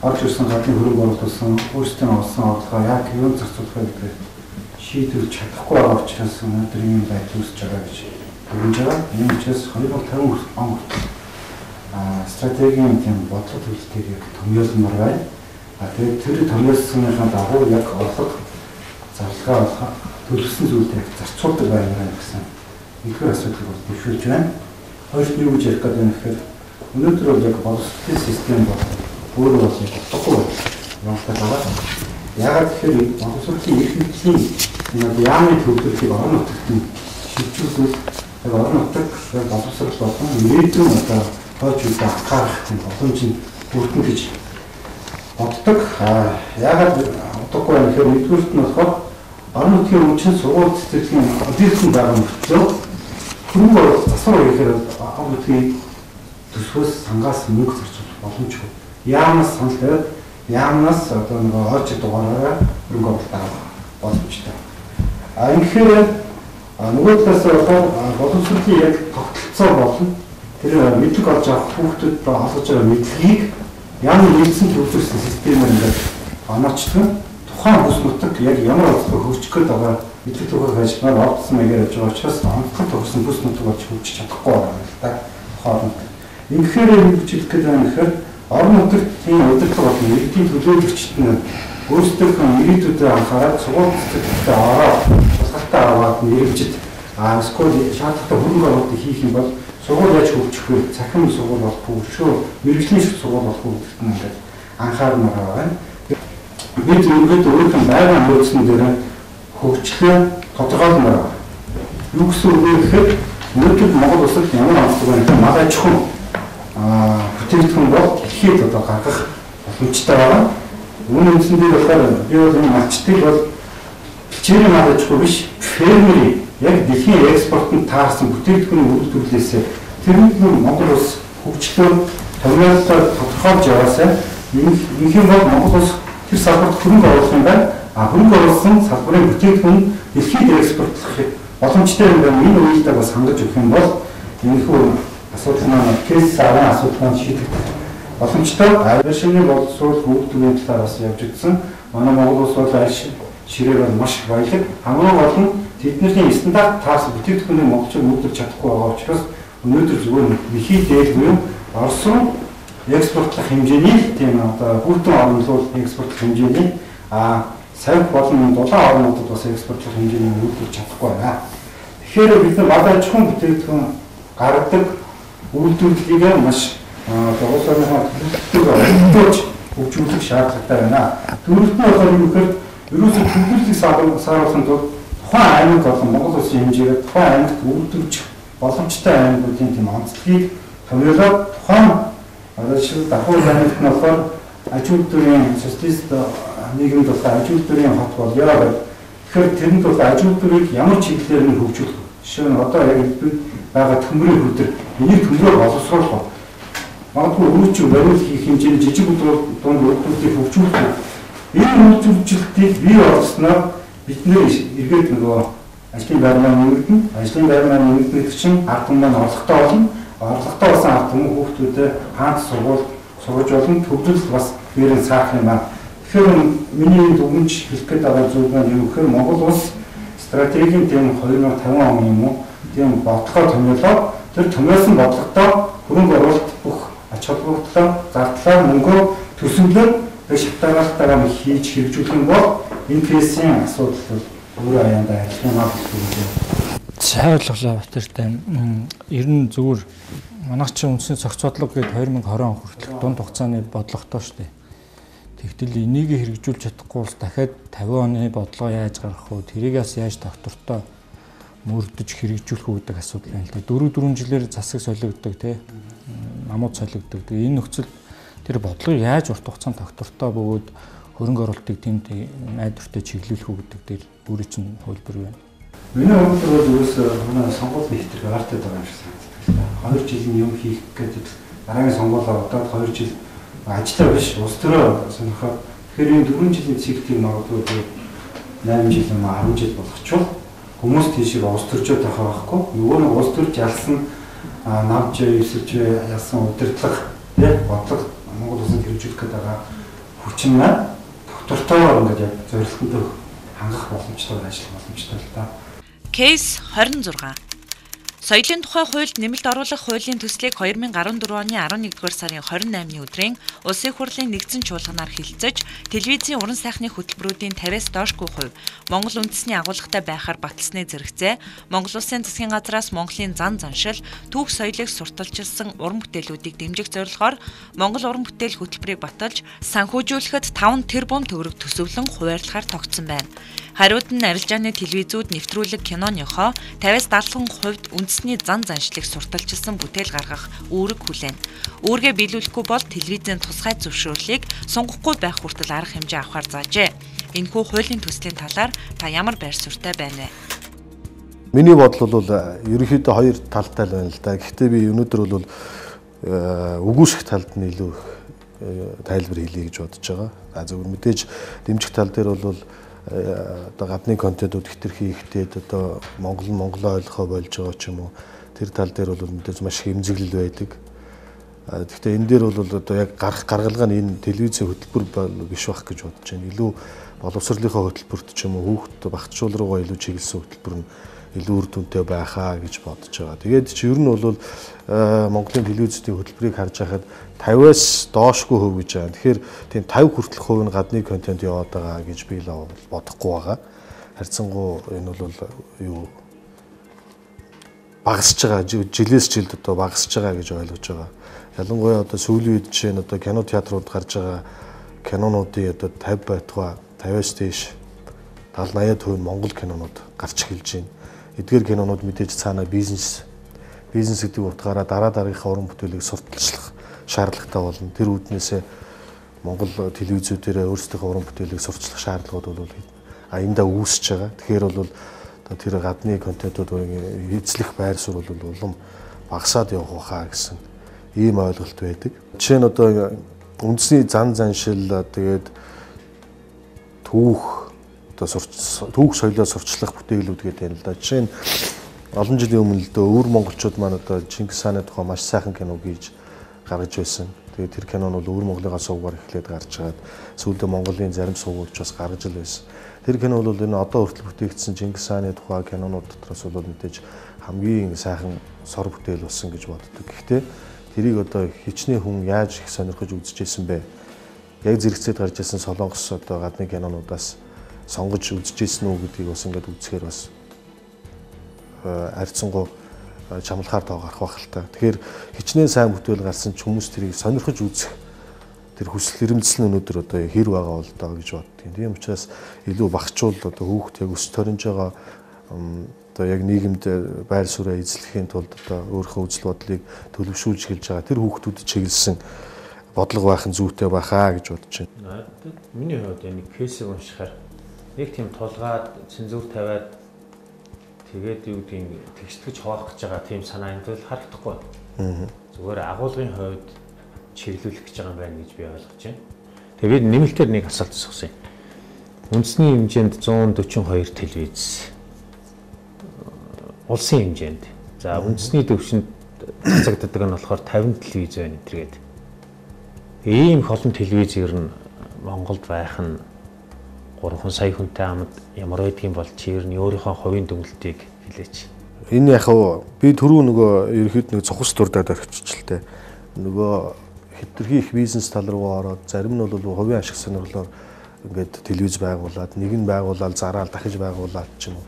орж ирсэн гадны хөрөнгө оруулсан, өөрсдөө олсон орлогоо яг юу зарцуулах вэ гэдэг шийдвэрлэж чадахгүй байгаа учраас өнөөдөр ийм байдал үүсэж байгаа гэж хэлж байгаа. Энэ учраас 2050 он хүртэл стратегийн тийм бодлого төлөвлөлтийг томьёолмор байна. Тэгээд тэр томьёолсныхаа дагуу яг орлого зарлагаа олох төлөвлөсөн зүйлийг зарцуулдаг байна гэсэн ихэр асуудлыг бол дэвшүүлж байна. Хоёрт нь юу гэж ярих гэдэг нь гэхээр өнөөдөр бол яг боловсролын систем бол өөрөө бол болохгүй байна. Яагаад гэхээр боловсролын эрхлэлийн яамны төвлөрөлтийг орон нутагт нь шилжүүлвэл орон нутаг боловсрол болон ирээдүйн одоо хойч үедээ анхаарах тийм боломж нь бүрдэн гэж боддог. Яагаад бодохгүй юм гэхээр нэгдүгürt нь болохоор орон нутгийн өмчийн сургууль цэцэрлэгийн объектын байгаа мөртлөө хөрөнгө оруулалт засвар ихээр орон нутгийн төсвөөс сангаас мөнгө зарцуулах боломжгүй. Яамнаас санал тавиад яамнаас одоо нэг ойч дугаараараа хөрөнгө оруулалт авах боломжтой. Тэгэхээр нөгөө талаас болохоор боловсролын яг тогтолцоо болно. Тэр мэдлэг олж авах хүүхдүүд олгож байгаа мэдлэгийг яамны нэгдсэн төвлөрсөн системээр ингээд оноочтгоо тухайн бүс нутаг яг ямар бодлого хөгжих гээд байгаа мэдлэг төгөөрөг ажиллагаар ордсон маягаар явж байгаа учраас онцгой төгсөн бүс нутаг болж хөгжиж чадахгүй байгаа юм л да. Хооронд. Тэгэхээр юу гэж хэлэх гээд байгаа юм гэхээр орон нутагт тийм удирдлага болон иргэдийн төлөөлөгчд нь өөрсдийнхөө ирээдүйдээ анхаарал сургууль цэцэрлэгтээ ороод тусгалтаа аваад нэрвжид скол шаардлагатай хөрөнгө оруулалт хийх юм бол сургууль яаж хөгжих вэ? Цахим сургууль болох уу? Өшөө мэрэгжлийн сургууль болох уу гэдэгт нь ингээд анхаармаар байна. Бид өөрийнхөө байгалийн нөөцн дээр хөгжлөө тодорхойлмоор байна. Юу гэсэн үг вэ гэхээр өнөөдөр Монгол улсад ямар онцлог байна гэхээр мал аж ахуйн бүтээгдэхүүн бол ихэд одоо гаргах боломжтой байгаа. Үүний үндсэндээ болохоор би бол энэ малчтыг бол хичээний мал аж ахуй биш, фермерийн яг дэлхийн экспортод таарсан бүтээгдэхүүний үйл төрлөөс тэрний Монгол улс хөгжлөө томьёолтой тодорхойлж яваасаа энэ юм бол Монгол улс тэр салбарт хөрөнгө оруулах юм байна. Хөрөнгө оруулсан салбарын бүтээгдэхүүн дэлхийд экспортлох боломжтой юм байна. Энэ үеийг бас хангаж өгөх юм бол энэхүү асуудал маань кейс сарын асуудал шийдэгдэх боломжтой. Авиашны боловсрол хөгжлийн талаас явж ирсэн. Манай Монгол улс бол аль ширээ бол маш баялаг. Хамгийн гол нь тэдний стандарт таарсан бүтээгдэхүүнийг монголчууд үүдэрч чадахгүй байгаа учраас өнөөдөр зүгээр нэхий дээлгүй Орос руу экспортлох хэмжээний тийм одоо бүрдэн оронлол экспортлох хэмжээний савь болон дулаан орнуудад бас экспортлох хэмжээний үүдэрч чадахгүй байна. Тэгэхээр бид нар мал аж ахуйн бүтээгдэхүүн гаргадаг үйлдвэрлэлийг маш улс орныхоо төлөвлөлтөөр хөгжүүлэх шаардлагатай байна. Дөрөвт нь болохоор юу гэхээр ерөөсөө төлөвлөлтийг сааруулсан тул тухайн аймаг болон Монгол улсын хэмжээгээр тухайн аймагт үйлдвэрлэж боломжтой аймагуудын тийм онцлогийг томьёолоод тухайн одоо жишээ давхар аймагт нь болохоор аж үйлдвэрийн социалист нийгэмд бол аж үйлдвэрийн хот бол яа вэ? Тэгэхээр тэрэнд бол аж үйлдвэрийг ямар чиглэлээр нь хөгжүүлэх вэ? Жишээ нь одоо яг байгаа төмрийн хөдөр энийг төмрөөр боловсруулах. Магадгүй өөрчлөлт бариул хийх хэмжээний жижиг дунд үйлдвэрлэлийг хөгжүүлэх. Энэ үйлдвэрлэлийг бий болгосноор бидний эргээд нөгөө ажлын байрмаа нэмэгдэн, ажлын байрмаа нэмэгдэх чинь ард түмэн орлоготой болно. Орлоготой болсон ард түмэн хүүхдүүдэд хаанч сургууль сургаж болно. Төвлөрөл бас биерэн саах юм аа. Тэгэхээр миний дүгнж хэлэх гээд байгаа зүйл маань юу гэхээр Монгол улс стратегийн тийм 2050 он юм уу тийм бодлогоо томьёолоод Тэр томьёосон бодлоготой хөрөнгө оруулалт бүх ач холбогдол, зардлаар мөнгө төсөвлөн шалтгаалалтайгаар хийж хэрэгжүүлэх юм бол инфляцийн асуудал бол өөрөө аяндаа арилгамаа болчихсон. Сайн ойлголоо Батэртай. Ер нь зүгээр манайх чинь үндсний зохиц бодлого гээд 2020 он хүртэл дунд хугацааны бодлоготой шүү дээ. Тэгтэл энийг хэрэгжүүлж чадахгүй бас дахиад 50 оны бодлого яаж гаргах вэ? Тэрийгээс яаж доктортой мөрдөж хэрэгжүүлэх үү гэдэг асуудал байна л да. 4 жилээр засаг солигддог тий. Намууд солигддог. Энэ нөхцөл тэр бодлогыг яаж урт хугацаанд доктортой бөгөөд хөрөнгө оруулалтыг тэнд найдвартай чиглүүлэх үү гэдэг дээр өөрөө чинь хөлбөр байна. Миний хувьд бол ерөөсөө манай сонгуулийн хэвтэр гартай байгаа юм шиг санагддаг. 2 жилийн юм хийх гэдэг дараагийн сонгуулиа удаад 2 жил ажиллаа биш улс төрөө сонирхоод тэгэхээр энэ 4 жилийн циклийг магадгүй 8 жил юм 10 жил болгочвол хүмүүс тийшээ улс төрчөөд байгаа байхгүй. Нөгөө нэг улс төрж ялсан намж эсэрч ялсан удирдлага тий бодлого Монгол улсад хэрэгжүүлэх гэдэг байгаа хүчин маань доктортой ингээд яг зорилготой хангах боломжтой ажиллах боломжтой л да. Кейс 26. Соёлын тухай хуульд нэмэлт оруулах хуулийн төслийг 2014 оны 11-р сарын 28-ны өдрийн Улсын хурлын нэгдсэн чуулганаар хэлэлцэж, телевизийн уран сайхны хөтөлбөрүүдийн 50-аас доошгүй хувь Монгол үндэсний агуулгатай байхаар баталсны зэрэгцээ, Монгол Улсын засгийн газраас Монголын зан заншил, түүх соёлыг сурталчилсан уран бүтээлүүдийг дэмжих зорилгоор Монгол уран бүтээл хөтөлбөрийг баталж, санхүүжүүлэхэд 5 тэрбум төгрөг төсөвлөн хуваарлахаар тогтсон байна. Хариуд нь арилжааны телевизүүд нэвтрүүлэг киноныхоо 50-70% үндэсний зан заншлыг сурталчилсан бүтээл гаргах үүрэг хүлээн. Үүргээ биелүүлэхгүй бол телевизийн тусгай зөвшөөрлийг сунгахгүй байх хүртэл арга хэмжээ авахар заажээ. Энэхүү хуулийн төслийн талаар та ямар байр суурьтай байна вэ? Миний бодол бол ерөнхийдөө хоёр талтай л байна л да. Гэхдээ би өнөөдөр бол үгүйсэх талд нь илүү тайлбар хийлье гэж бодож байгаа. Зөвхөн мэдээж дэмжих тал дээр бол одоо гадны контентууд хэтэрхий ихтэй одоо монголоо ойлгохоо болж байгаа ч юм уу тэр тал дээр бол мэдээж маш их эмзэглэл байдаг. Гэхдээ энэ дээр бол одоо яг гаргалгаа нь энэ телевизийн хөтөлбөр биш байх гэж бодож байна. Илүү боловсролынхоо хөтөлбөрт ч юм уу хүүхдэд багтжуул руугаа илүү чиглэсэн хөтөлбөр нь илүү үр дүнтэй байхаа гэж бодож байгаа. Тэгээд чи ер нь бол Монголын телевизийн хөтөлбөрийг харж байхад 50-аас доошгүй хөв гэж байна. Тэгэхээр тийм 50 хүртэлх хувь нь гадны контент яваад байгаа гэж би л бодохгүй байгаа. Харьцангуй энэ бол юу багасж байгаа. Жилээс жилд одоо багасж байгаа гэж ойлгож байгаа. Ялангуяа одоо сүүлийн үед жишээ нь одоо кино театрууд гарч байгаа кинонуудын одоо 50 байтугай 50-аас дээш 70-80% Монгол кинонууд гарч эхэлж байна. Эдгээр кинонууд мэдээж цаана бизнес гэдэг утгаараа дараагийнхаа уран бүтээлийг сурталчлах шаардлагатай болно. Тэр үүднээсээ Монгол телевизүүдээр өөрсдийнхөө уран бүтээлийг сурталчлах шаардлагууд бол аяндаа үүсэж байгаа. Тэгэхээр бол тэр гадны контентууд эзлэх байр суурь бол улам багасаад явах байхаа гэсэн ийм ойлголт байдаг. Жишээ нь одоо үндэсний зан заншил тэгээд түүх соёлоо сурчлах бүтээлүүд гэдэг юм л да. Жишээ нь олон жилийн өмнө л дөө өвөр монголчууд маань одоо Чингис хааны тухай маш сайхан кино хийж гаргаж байсан. Тэгээд тэр кино нь бол өвөр Монголын сувгаар эхлээд гарч чаад сүүлдээ Монголын зарим сувгууд ч бас гаргаж л байсан. Тэр кино бол энэ одоо хүртэл бүтээгдсэн Чингис хааны тухай кинонууд дотроос бол мэдээж хамгийн сайхан сор бүтээл болсон гэж боддог. Гэхдээ тэрийг одоо хичнээн хүн яаж их сонирхож үзчихсэн бэ? Яг зэрэгцээд гарч ирсэн Солонгос одоо гадны кинонуудаас сонгож үзчихсэн үү гэдгийг бас ингээд үзэхээр бас харьцангуй чамлахаар тоо гарах байх л та. Тэгэхээр хичнээн сайн бүтээл гарсан ч хүмүүс тэрийг сонирхож үзэх тэр хүсэл эрмэлзэл нь өнөөдөр одоо хэр байгаа бол доо гэж боддгийн. Тийм учраас илүү багчуул одоо хүүхд яг өс төрөж байгаа одоо яг нийгэмд байр сууриа эзлэхийн тулд одоо өөрийнхөө үзэл бодлыг төлөвшүүлж эхэлж байгаа тэр хүүхдүүдэд чиглэсэн бодлого байх нь зүйтэй байхаа гэж бодож байна. Миний хувьд энэ кейсийг уншихаар нэг тийм тулгаад цензур тавиад тэгээд юу гэдгийг тэгштгэж хуваах гэж байгаа тийм санаа энд бол харагдахгүй. Зүгээр агуулгын хувьд чиглүүлэх гэж байгаа юм байна гэж би ойлгож байна. Тэгээд нэмэлтээр нэг асуулт асуусан юм. Үндэсний хэмжээнд 142 телевиз улсын хэмжээнд. За үндэсний төвшөнд цацагддаг нь болохоор 50 телевиз байна гэдэг. Ийм их олон телевиз ер нь Монголд байх нь 3 сая хүнтэй хамт ямар байдгийг бол чи ер нь өөрийнхөө хувийн дүнэлтийг хэлээч. Энэ яг би түрүү нөгөө ерөөд нэг цохос дурдаад орчихчлээ. Нөгөө хэтэрхий их бизнес тал руу ороод зарим нь бол хувийн ашиг сонирхлоор ингээд телевиз байгуулад нэг нь байгуулаад зараал дахиж байгуулад ч юм уу.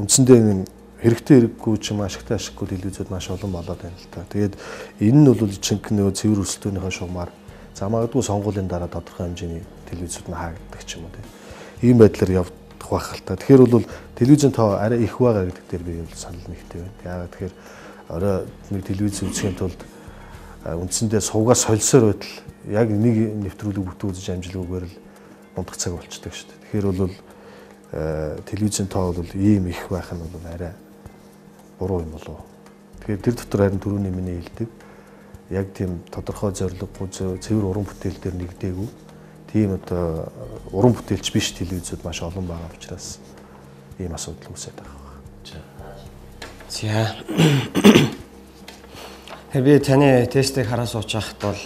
Үндсэндээ хэрэгтэй хэрэггүй ч юм ашигтай ашиггүй телевизүүд маш олон болоод байна л та. Тэгээд энэ нь бол жинхэнэ нөгөө цэвэр өрсөлдөөний шугамар за магадгүй сонгуулийн дараа тодорхой хэмжээний телевизүүд нь хаагддаг ч юм уу тийм. Ийм байдлаар явах байх л та. Тэгэхээр бол телевизэн тоо арай их байгаа гэдэг дээр би бол санал нэгтэй байна. Яагаад тэгэхээр орой нэг телевиз үзэхийн тулд үндсэндээ сувгаас солисоор байтал яг нэг нэвтрүүлэг бүтэн үзэж амжилгүйгээр л мундаг цаг болчдөг шүү дээ. Тэгэхээр бол телевизэн тоо бол ийм их байх нь бол арай буруу юм болов. Тэгэхээр тэр дотор харин түрүүний миний хэлдэг яг тийм тодорхой зорилгогүй цэвэр уран бүтээл дээр нэгдээгүй тийм одоо уран бүтээлч биш телевизүүд маш олон байгаа учраас ийм асуудал үүсэж байгаа. За. Би таны тестийг хараа суучхад бол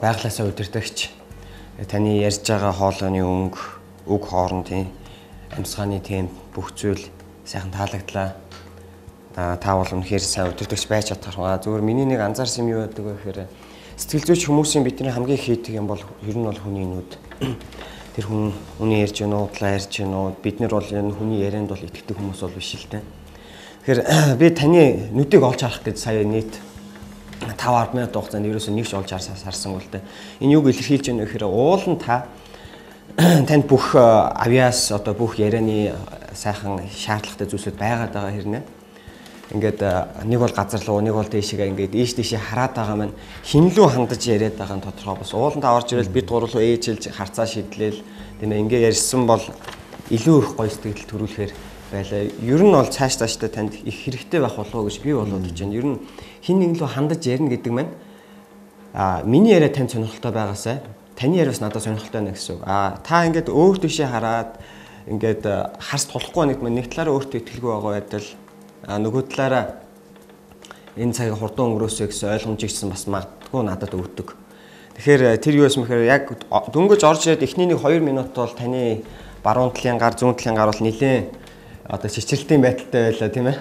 байглаасаа удирдагч таны ярьж байгаа хоолойны өнгө, үг хоорондын амьсгааны темп бүх зүйл сайхан таалагдлаа. Та бол үнэхээр сайн удирдагч байж чадах ба зөвхөн миний нэг анзаарсан юм юу гэдэг вэ гэхээр сэтгэл зүйч хүмүүсийн бидний хамгийн их хийдэг юм бол ер нь бол хүний нүд. Тэр хүн үний ярьж гэнэ үү, удлаа ярьж гэнэ үү, бид нар бол энэ хүний ярианд бол итгэдэг хүмүүс бол биш л дээ. Тэгэхээр би таны нүдийг олж харах гэж сая нийт 5-10 минут хугацаанд ерөөсөө нэг ч олж харсан бол дээ. Энэ юуг илэрхийлж байна вэ гэхээр уул нь танд бүх авиас одоо бүх ярианы сайхан шаардлагатай зүйлсүүд байгаад байгаа хэрнээ. Ингээд нэг бол газар руу, нэг бол дээшгээ ингээд ийш тийшээ хараад байгаа маань хинлүү хандаж яриад байгаа нь тодорхой бас. Ууланда орж ирэл бид гурав руу ээжилж харцаа шидлээл тийм ээ ингээ ярьсан бол илүү их гоё сэтгэл төрүүлэхээр байлаа. Ер нь бол цаашдаа танд их хэрэгтэй байх болов уу гэж би бол бодож байна. Ер нь хин нэг лөө хандаж ярина гэдэг маань миний яриа танд сонирхолтой байгаасай. Таны яриас надад сонирхолтой байна гэсэн үг. Та ингээд өөр тийшээ хараад ингээд харс тулахгүй нэг маань нэг талаараа өөртөө итгэлгүй байгаа байтал нөгөө талаараа энэ цагийг хурдан өнгөрөөсэй гэсэн ойлгомжийг ч бас магадгүй надад өгдөг. Тэгэхээр тэр юу юм гэхээр яг дөнгөж орж ирээд эхний нэг 2 минут бол таны баруун талын гар, зүүн талын гар бол нэлээд одоо чичрэлтийн байдалтай байлаа тийм ээ.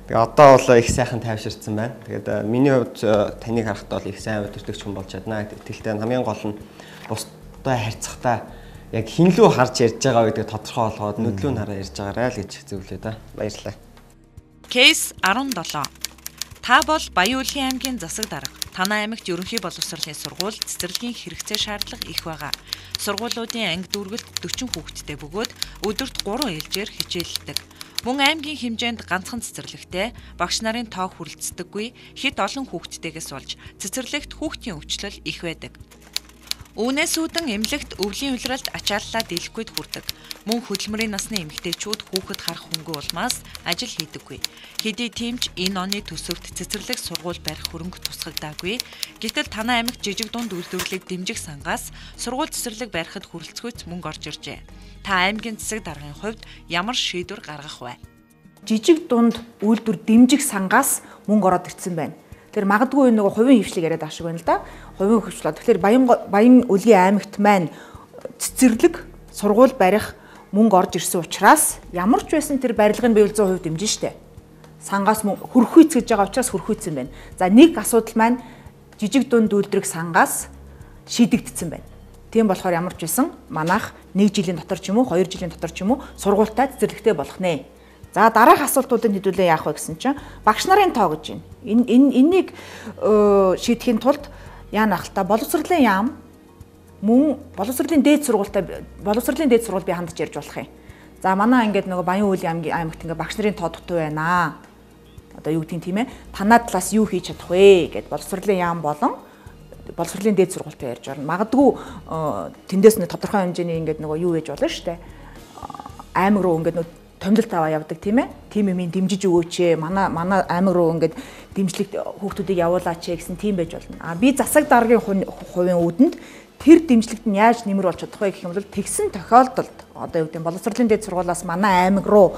Тэгээ одоо бол их сайхан тайвширсан байна. Тэгээд миний хувьд таныг харахад бол их сайн удирдагч хүн болж чадна гэдэг итгэлтэй. Хамгийн гол нь бусдад харьцахдаа яг хинлүү харж ярьж байгаа гэдэг тодорхой болгоод нүдлүү хараа ярьж байгаарай л гэж зөвлөе да. Баярлалаа. Кейс 17. Та бол Баян-Улгийн аймгийн засаг дарга. Танай аймагт ерөнхий боловсролын сургууль цэцэрлэгийн хэрэгцээ шаардлага их байгаа. Сургуулиудын анги дүүргэлт 40 хүүхэдтэй бөгөөд өдөрт 3 ээлжээр хичээлдэг. Мөн аймгийн хэмжээнд ганцхан цэцэрлэгтэй багш нарын тоо хүрэлцдэггүй хэд олон хүүхэдтэйгээс болж цэцэрлэгт хүүхдийн өвчлөл их байдаг. Үүнээс үүдэн эмнэлэгт өвлийн улиралд ачааллаа дийлэхгүйд хүрдэг. Мөн хөдөлмөрийн насны эмэгтэйчүүд хүүхэд харах хөнгө улмаас ажил хийдэггүй. Хэдий тиймч энэ оны төсөвт цэцэрлэг сургууль барих хөрөнгө тусгагдаагүй. Гэтэл танай аймагт жижиг дунд үйлдвэрлэлийг дэмжих сангаас сургууль цэцэрлэг барихад хүрэлцгүйц мөнгө орж иржээ. Та аймгийн засаг даргын хувьд ямар шийдвэр гаргах вэ? Жижиг дунд үйлдвэр дэмжих сангаас мөнгө ороод ирсэн байна. Тэр магадгүй нэг хувийн хвшлийг яриад ашиг байна л да. Хувийн хвшлээ. Тэгэхээр Баян-Улгийн аймагт маань цэцэрлэг сургууль барих мөнгө орж ирсэн учраас ямар ч байсан тэр барилгыг би 100% дэмжин штэ. Сангаас хөрхүйц гэж байгаа учраас хөрхүйцсэн байна. За нэг асуудал маань жижиг дунд үйлдвэрийг сангаас шийдэгдсэн байна. Тийм болохоор ямар ч байсан манайх 1 жилийн дотор ч юм уу 2 жилийн дотор ч юм уу сургуультай цэцэрлэгтэй болох нэ. За дараах асуултуудад хэдүүлээ яах вэ гэсэн чинь багш нарын тоо гэж байна. Энийг шийдэхийн тулд яана ахalta боловсролын яам мөн боловсролын дээд сургуультай би хандж ярьж болох юм. За манай ингээд нөгөө Баян-Улгийн аймагт ингээд багш нарын тоо дутуу байна. Одоо юу гэдгийг тийм ээ. Танаа талаас юу хийж чадах вэ гэд боловсролын яам болон боловсролын дээд сургуультай ярьж байна. Магадгүй тэндээс нэг тодорхой хэмжээний ингээд нөгөө юу хийж болно шүү дээ. Аймаг руу ингээд нөгөө томилолт аваа явдаг тийм ээ. Тим юм дэмжиж өгөөч ээ. Манай аймаг руу ингээд дэмжлэг хүүхдүүдийг явуулаач гэсэн тийм байж болно. Би засаг даргын хувийн үүдэнд тэр дэмжлэгт нь яаж нэмэр болж чадах вэ гэх юм бол тэгсэн тохиолдолд одоо юу гэдэг боловсролын дээд сургуулиас манай аймаг руу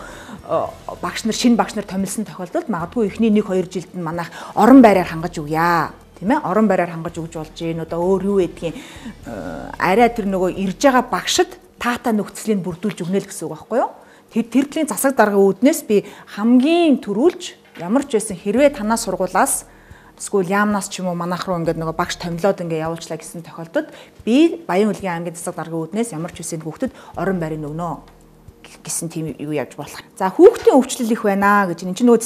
шинэ багш нар томилсон тохиолдолд магадгүй эхний 1-2 жилд нь манайх орон байраар хангаж өгье. Тийм ээ. Орон байраар хангаж өгж болж гин одоо өөр юу гэдгийг арай тэр нөгөө ирж байгаа багшид таата нөхцөлийг бүрдүүлж өгнө л гэсэн үг байхгүй юу? тэр төрлийн засаг дарга үүднээс би хамгийн түрүүлж ямар ч байсан хэрвээ танаа сургуулаас эсвэл яамнаас ч юм уу манайх руу ингээд нөгөө багш томилоод ингээд явуулчлаа гэсэн тохиолдолд би Баян Улгийн аймгийн засаг дарга үүднээс ямар ч үсэн хүүхдэд орон байрын өгнө гэсэн тийм юу явж болох. За хүүхдийн өвчлөл их байна гэж энэ чинь нөгөө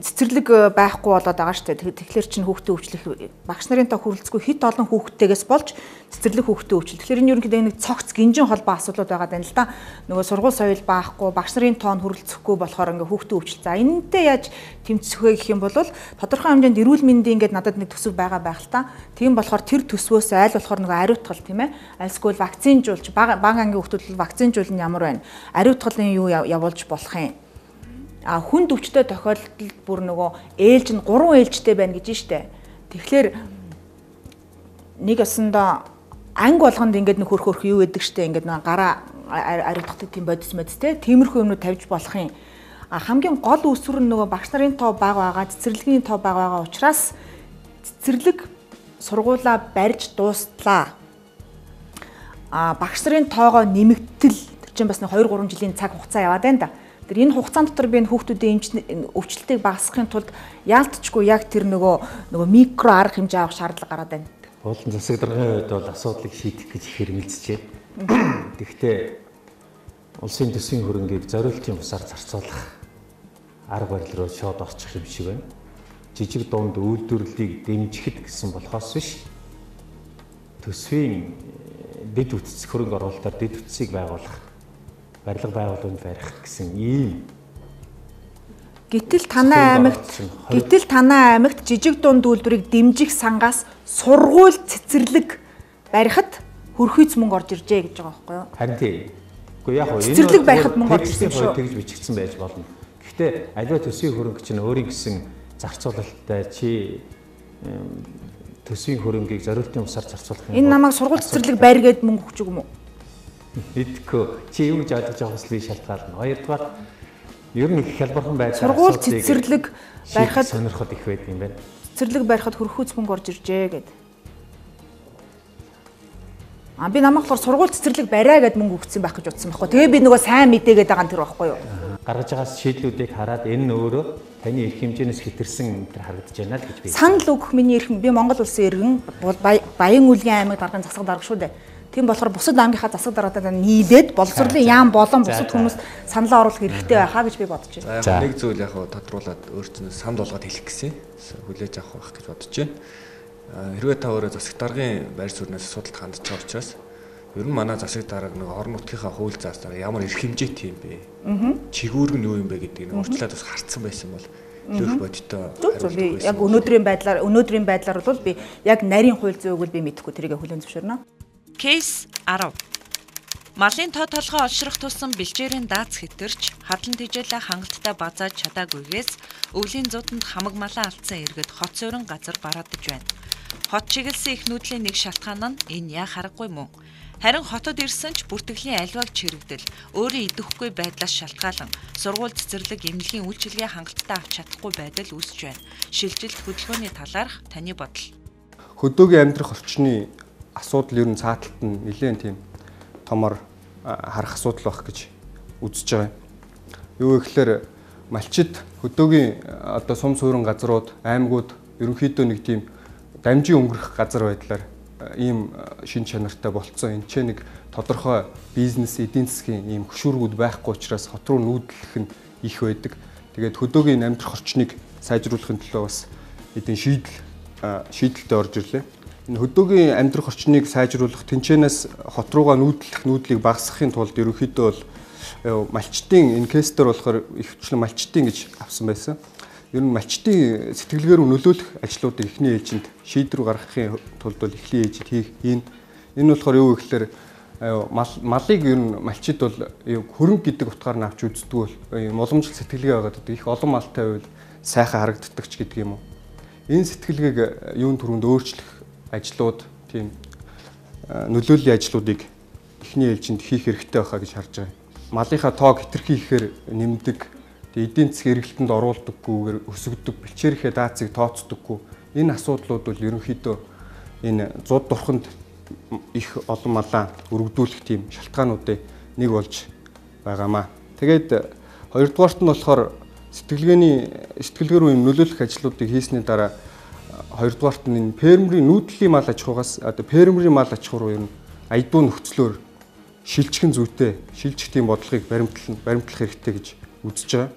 цэцэрлэг байхгүй болоод байгаа шүү дээ. Тэгэхээр чинь хүүхдийн өвчлөх багш нарын тоо хүрэлцгүй хит олон хүүхдтэйгээс болж цэцэрлэг хүүхдийн өвчлөл. Тэгэхээр энэ ерөнхийдөө нэг цогц гинжин холбоо асуудлууд байгаа даа л да. Нөгөө сургууль соёл баахгүй, багш нарын тоон хүрэлцэхгүй болохоор ингээ хүүхдийн өвчлөл. За энэнтэй яаж тэмцэх вэ гэх юм бол тодорхой хэмжээнд эрүүл мэндийн ингээд надад нэг төсөв байгаа байх л та. Тийм болохоор тэр төсвөөс айл болохоор нөгөө ариутгал тийм ээ. Альсгүй вакцинжуулж бага ангийн хүүхдүүд вакцинжуул нь ямар байна? Ариутгалын юу явуулж болох юм? Хүнд өвчтөй тохиолдолд бүр нөгөө ээлж нь 3 ээлжтэй байна гэж штэ. Тэгэхээр нэг осондоо анги болгонд ингээд нэг хөрх юу гэдэг штэ. Ингээд нэг гараа ариутгадаг тийм бодис мэдс те. Тиймэрхүү юмнууд тавьж болох юм. Хамгийн гол үүсвэр нь нөгөө багш нарын тоо бага байгаа, цэцэрлэгийн тоо бага байгаа учраас цэцэрлэг сургуулаа барьж дуустлаа. Багш нарын тоогоо нэмэгдэл чинь бас 2-3 жилийн цаг хугацаа яваад байна да. Тэр энэ хугацаанд дотор би энэ хүүхдүүдийн өвчлөлтийг багасгахын тулд яалтчгүй яг тэр нөгөө микро арга хэмжээ авах шаардлага гараад байна. Уулын засаг даргын хувьд бол асуудлыг шийдэх гэж хэрмэлцэж байна. Тэгэхдээ улсын төсвийн хөрөнгийг зориултын бусаар зарцуулах арга барил руу шууд орчих юм шиг байна. Жижиг дунд үйлдвэрлэлийг дэмжихэд гэсэн болохоос биш. Төсвийн дэд үтц хөрөнгө оруулалтаар дэд үтцийг байгуулах, барилга байгууллагыг барих гэсэн ийм. Гэтэл танай аймагт жижиг дунд үйлдвэрийг дэмжих сангаас сургууль цэцэрлэг барихад хөрхийц мөнгө орж иржээ гэж байгаа байхгүй юу? Харин тийм. Гэхдээ яг энэ цэцэрлэг барихад мөнгө орж ирсэн шүү. Тэгж бичигдсэн байж болно. Гэхдээ аливаа төсвийн хөрөнгө чинь өөрийн гэсэн зарцуулалттай чи төсвийн хөрөнгийг зориултын усаар зарцуулах юм. Энэ намайг сургууль цэцэрлэг байр гээд мөнгө өгч юм уу? Мэдгүй. Чи юу гэж ойлгож байгаа хүслийг шалтгаална. Хоёрдугаар ер нь их хялбархан байдлаар сургууль цэцэрлэг барихад сонирхол их байдаг юм байна. Цэцэрлэг барихад хөрхүүц мөнгө орж иржээ гэд. Би намайг болохоор сургууль цэцэрлэг бариа гэд мөнгө өгсөн байх гэж утсан байхгүй. Тэгээ би нөгөө сайн мэдээгээд байгаа тэр байхгүй юу? Гаргаж байгаа шийдлүүдийг хараад энэ нь өөрөө таны эрх хэмжээнээс хэтэрсэн энэ харагдаж байна л гэж би. Санал өгөх миний эрх би Монгол улсын иргэн Баян Улгийн аймаг даргын засаг дарга шүү дээ. Тийм болохоор бусад аймгийнхаа засаг даргатай нийлээд боловсролын яам болон бусад хүмүүс саналаа оруулах хэрэгтэй байхаа гэж би бодож байна. За нэг зүйл яг тодруулаад өөртөө санд болгоод хэлэх гэсэн хүлээж авах байх гэж бодож байна. Хэрвээ та өөрөө засаг даргын байр суурьнаас асуудалд хандж байгаа учраас ер нь манай засаг дарга нэг орон нутгийнхаа хууль зааснаар ямар эрх хэмжээтэй юм бэ? Чигүүрг нь юу юм бэ гэдгийг урьдчилаад бас харцсан байсан бол лөх бодтой хариулт. Яг өнөөдрийн байдлаар бол би яг нарийн хууль зүйг бол би мэдэхгүй тэрийг хүлээн зөвшөөрнө. Кейс 10. Малын тоо толгой олшрох тусам бэлчээрийн дац хэтэрч хадлан тижээлээ хангалттай базааж чадаагүйгээс өвлийн зууданд хамаг малаа алдсан иргэд хот суурин газар бараадж байна. Хот чиглэсэн их нүүдлийн нэг шалтгаан нь энэ яа харахгүй мөн. Харин хотод ирсэн ч бүртгэлийн альваг чирэгдэл өөрөө идэвхгүй байдлаас шалтгаалan сургууль цэцэрлэг эмнэлгийн үйлчилгээ хангалттай авч чадахгүй байдал үүсэж байна. Шилжилт хөдөлгөөний талаарх таны бодол. Хөдөөгийн амьдрах орчны асуудал ер нь цааталт нь нэлээд тийм томор харах асуудал байх гэж үзэж байгаа. Юу гэхээр малчид хөдөөгийн одоо сум суурин газрууд, аймагуд ерөнхийдөө нэг тийм дамжин өнгөрөх газар байдлаар ийм шин чанартай болцсон. Энд ч нэг тодорхой бизнес, эдийн засгийн ийм хөшүүргүүд байхгүй учраас хот руу нүүдлэх нь их байдаг. Тэгээд хөдөөгийн амьдрах орчныг сайжруулахын төлөө бас эдийн шийдэлтэй орж ирлээ. Энэ хөдөөгийн амьдрах орчныг сайжруулах, тэнцэнээс хот руугаа нүүдлийг багасгахын тулд ерөнхийдөө бол малчтын энэ кейстер болохоор ихвчлэн малчтын гэж авсан байсан. Ер нь малчтын сэтгэлгээр нөлөөлөх ажлуудыг эхний ээлжинд шийдвэр гаргахын тулд бол эхлэн ээлжид хийх. Энэ болохоор юу гэхээр малыг ер нь малчид бол хөрөнгө гэдэг утгаар нь авч үздэг бол боломжтой сэтгэлгээ байгаад их олон малтай байвал сайхан харагддаг ч гэдэг юм уу. Энэ сэтгэлгээг юун түрүүнд өөрчлөх ажлууд, тийм нөлөөллийн ажлуудыг эхний ээлжинд хийх хэрэгтэй байхаа гэж харж байгаа. Малынхаа тоог хэтэрхий ихээр нэмдэг, эдийн засгийн эргэлтэнд оруулдаггүйгээр өсөгдөг, бэлчээрийнхээ даацыг тооцдоггүй. Энэ асуудлууд бол ерөнхийдөө энэ зуд дурханд их олон малаа өргөдүүлэх тийм шалтгаануудын нэг болж байгаамаа. Тэгээд хоёрдугаарт нь болохоор сэтгэлгээ рүү нөлөөлөх ажлуудыг хийсний дараа хоёрдугаарт нь фермерийн нүүдлийн мал аж ахуйгаас фермерийн мал аж ахуй руу ер нь аядуу нөхцлөөр шилжих зүйтэй шилжих тийм бодлогыг баримтлах хэрэгтэй гэж үзэж байгаа.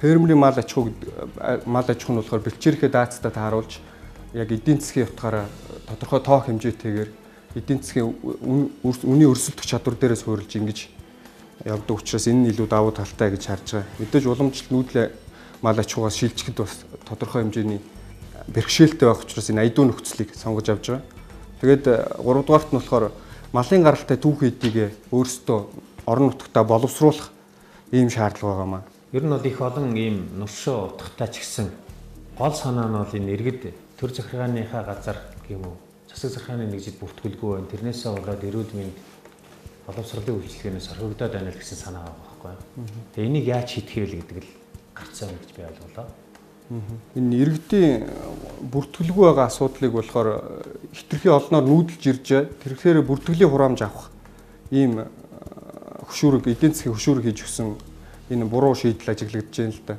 Фермерийн мал аж ахуй нь болохоор бэлчээрхээ даацтай тааруулж яг эдийн засгийн утгаараа тодорхой тоо хэмжээтэйгээр эдийн засгийн үнийн өрсөлдөх чадвар дээрээ суурилж ингэж явдаг учраас энэ нь илүү давуу талтай гэж харж байгаа. Мэдээж уламжлалт нүүдлийн мал аж ахуйгаас шилжихэд бас тодорхой хэмжээний бэрхшээлтэй байх учраас энэ аядуу нөхцөлийг сонгож авч байгаа. Тэгээд 3 дугаарт нь болохоор малын гаралтай түүх эдийг өөрсдөө орон нутгатаа боловсруулах ийм шаардлага байгаамаа. Ер нь бол их олон ийм нуршуу утгатай ч гэсэн гол санаа нь бол энэ иргэд төр захиргааныхаа газар гэмүү засаг захиргааны нэгжид бүртгүүлгүй байна. Тэрнээсээ болоод эрүүл мэнд боловсролын үйлчилгээнээс орхигдоод байна л гэсэн санаа байгаа байхгүй юу. Тэгээ энийг яаж шийдэх вэ гэдэг л гарцсан юм гэж би ойлголоо. Энэ иргэдийн бүртгэлгүй байгаа асуудлыг болохоор хитрхи олноор нүүдэлж ирж тэрхээр бүртгэлийн хураамж авах ийм хөшүүрэг эдийн засгийн хөшүүрэг хийж өгсөн энэ буруу шийдэл ажиглагдаж байна л да.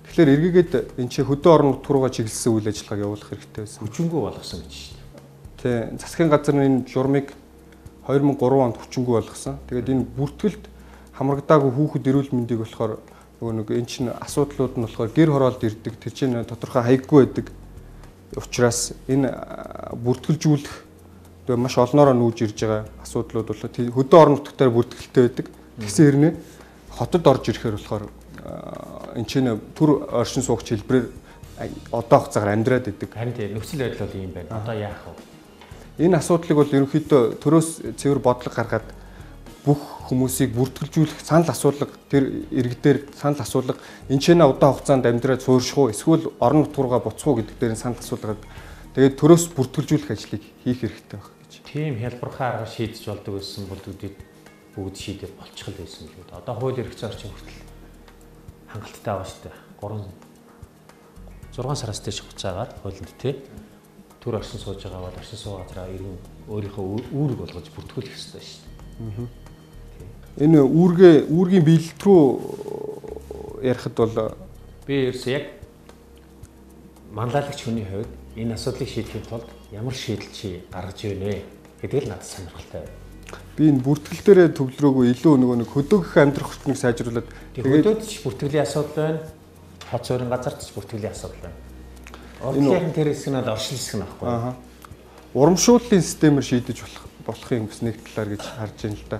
Тэгэхээр эргээгээд энэ чи хөдөө орон нутг руугаа чиглэсэн үйл ажиллагааг явуулах хэрэгтэй байсан. Хүчингү болгосон гэж шүү дээ. Тий, засгийн газар энэ журмыг 2003 онд хүчингү болгосон. Тэгээд энэ бүртгэлд хамрагдаагүй хүүхэд эрүүл мэндийг болохоор нөгөө энэ чинь асуудлууд нь болохоор гэр хороолд ирдэг, тэр чинь тодорхой хаяггүй байдаг. Учираас энэ бүртгэлжүүлэх маш олноороо нүүж ирж байгаа асуудлууд бол хөдөө орон нутгаар бүртгэлтэй байдаг. Тэгсэн хэрнээ хотод орж ирэхээр болохоор энэ чинь төр оршин суугч хэлбэрээр одоо хугацаагаар амьдраад идэг. Харин тийм нөхцөл байдал бол ийм байна. Одоо яах вэ? Энэ асуудлыг бол ерөнхийдөө төрөөс цэвэр бодлого гаргаад бүх хүмүүсийг бүртгэлжүүлэх санал асуулга тэр иргэдээр санал асуулга энэ ч удаан хугацаанд амьдраад суурших уу эсвэл орон нутгаараа буцах уу гэдэг дээр санал асуулгаад тэгээд төрөөс бүртгэлжүүлэх ажлыг хийх хэрэгтэй байна гэж. Тийм хялбархан аргаар шийдэж болдог байсан бол бүгд шийдэж болчих л байсан л үү. Одоо хууль эрх зүйн орчин хүртэл хангалттай байгаа шүү дээ. 6 сараас дээш хугацаагаар хуулинд тий төр оршин сууж байгаа бол оршин суугаа газраа иргэн өөрийнхөө үүрэг болгож бүртгүүлэх ёстой шүү дээ. Энэ үүргийн биелэлт рүү ярихад бол би ерөөсөө яг манлайлагч хүний хувьд энэ асуудлыг шийдэхин тулд ямар шийдэл чи гаргаж ийнэ гэдэг л надад сонирхолтой байна. Би энэ бүртгэл дээрээ төвлөрөөгүй илүү нөгөө нэг хөдөөгөх амьдрах орчныг сайжруулад тэгээд хөдөөд ч бүртгэлийн асуудал байна. Хот суурин газарт ч бүртгэлийн асуудал байна. Ордлын тэр хэсэг нь оршил хэсэг нь аахгүй. Урамшууллын системээр шийдэж болох юм бас нэг талаар гэж харж байна л да.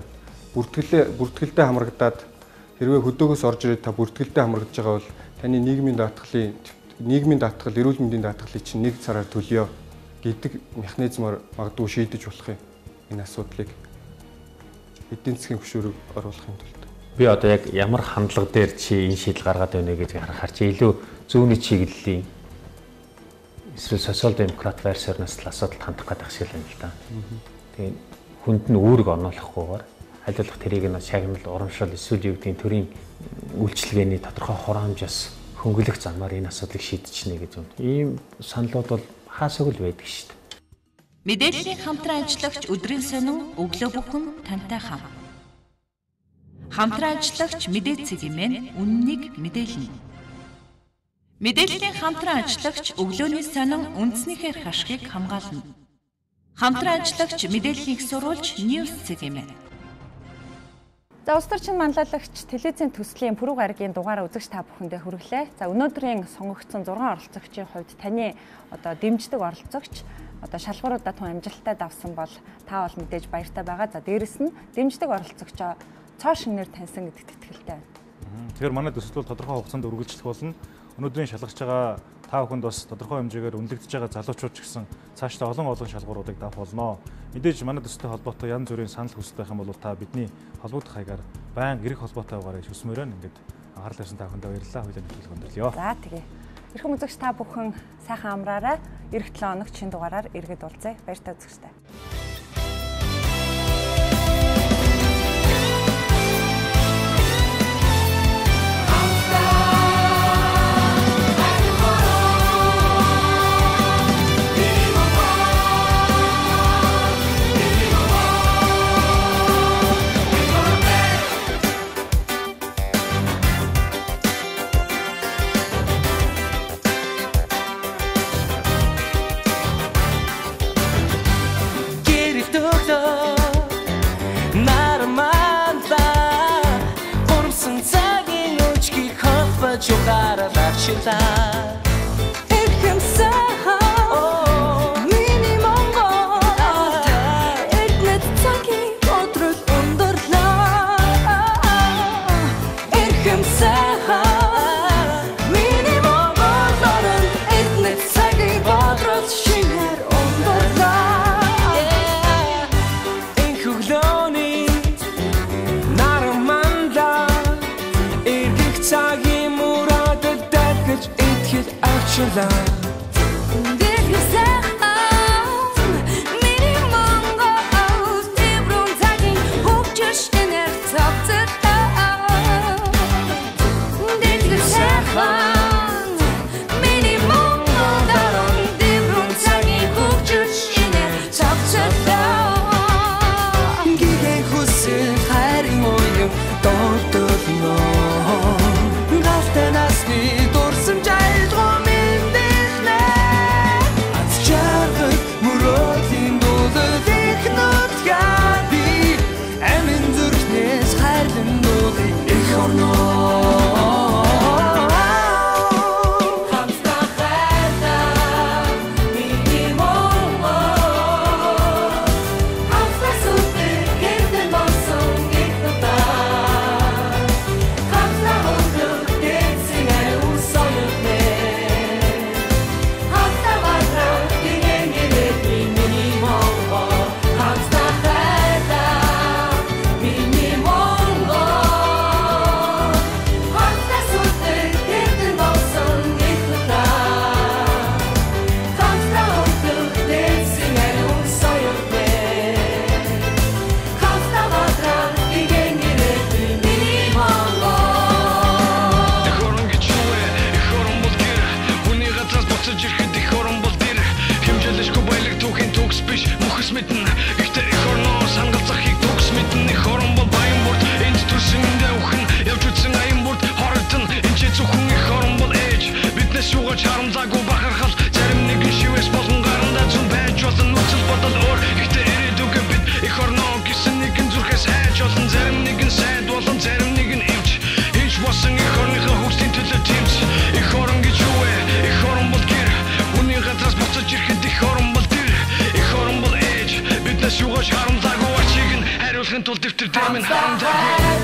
Бүртгэлдээ хамрагдаад хэрвээ хөдөөгөөс орж ирээд та бүртгэлдээ хамрагдж байгаа бол таны нийгмийн даатгал, эрүүл мэндийн даатгалыг чинь 1 сараар төлөё гэдэг механизмаар магадгүй шийдэж болох юм. Энэ асуудлыг эдийн засгийн хөшүүрөг оруулахын тулд. Би одоо яг ямар хандлага дээр чи энэ шийдэл гаргаад байна гэж харахаар чи илүү зүүнний чиглэлийн эсвэл социал демократ версионоос л асуудалд хандах гэдэг шиг л юм л да. Тэгээд хүнд нь үүрэг оноолохгүйгээр хайлуулах тэрийг нь шагнал урамшил эсвэл юу гэдгийг төрийн үйлчилгээний тодорхой хураамжаас хөнгөлөх замаар энэ асуудлыг шийдчихнэ гэж байна. Ийм саналуд бол хаасаг л байдаг шүү дээ. Мэдээллийн хамтран ажиллагч өдрийн сонин өглөө бүхэн тантай хам. Хамтран ажиллагч мэдээ цэгийн үннийг мэдээлнэ. Мэдээллийн хамтран ажиллагч өглөөний сонин үндснийхэр хашгийг хамгаална. Хамтран ажиллагч мэдээллийг сурвалж News цэгийн. За улс төрчин манлайлагч телевизийн төслийн пүрэв гарагийн дугаараа үзэгч та бүхэндээ хүргэлээ. За өнөөдрийн сонгогдсон 6 оролцогчийн хувьд таны одоо дэмждэг оролцогч одоо шалгууруудаа тун амжилттай давсан бол та бол мэдээж баяртай байгаа. За дээрэс нь дэмждэг оролцогчоо цоо шинээр таньсан гэдэгт итгэлтэй байна. Тэгэхээр манай төсөл бол тодорхой хугацаанд үргэлжлэх болно. Өнөөдрийн шалгаж байгаа та бүхэнд бас тодорхой хэмжээгээр үнэлэгдэж байгаа залуучууд ч гэсэн цаашдаа олон шалгууруудыг давах болно. Мэдээж манай төсөлтэй холбоотой янз бүрийн санал хүсэлт байх юм бол та бидний холбогдох хаягаар байнга эрэг холбоотой байгаарай гэж хүсмээр байна. Ингээд анхаарал тавьсан та бүхэнд баярлалаа. Хоёулаа нэвтрүүлэг өндөрлөё. За тэгээ. Эрхэм үзэгч та бүхэн сайхан амраарай. Эх 7 хоног шинэ дугаараар эргээд уулзъя. Баяртай үзэгчтэй. авчлаа. Шугаш харамзаагүй ачиг нь хариулахын тулд дэвтэр дэмэн харамзаагүй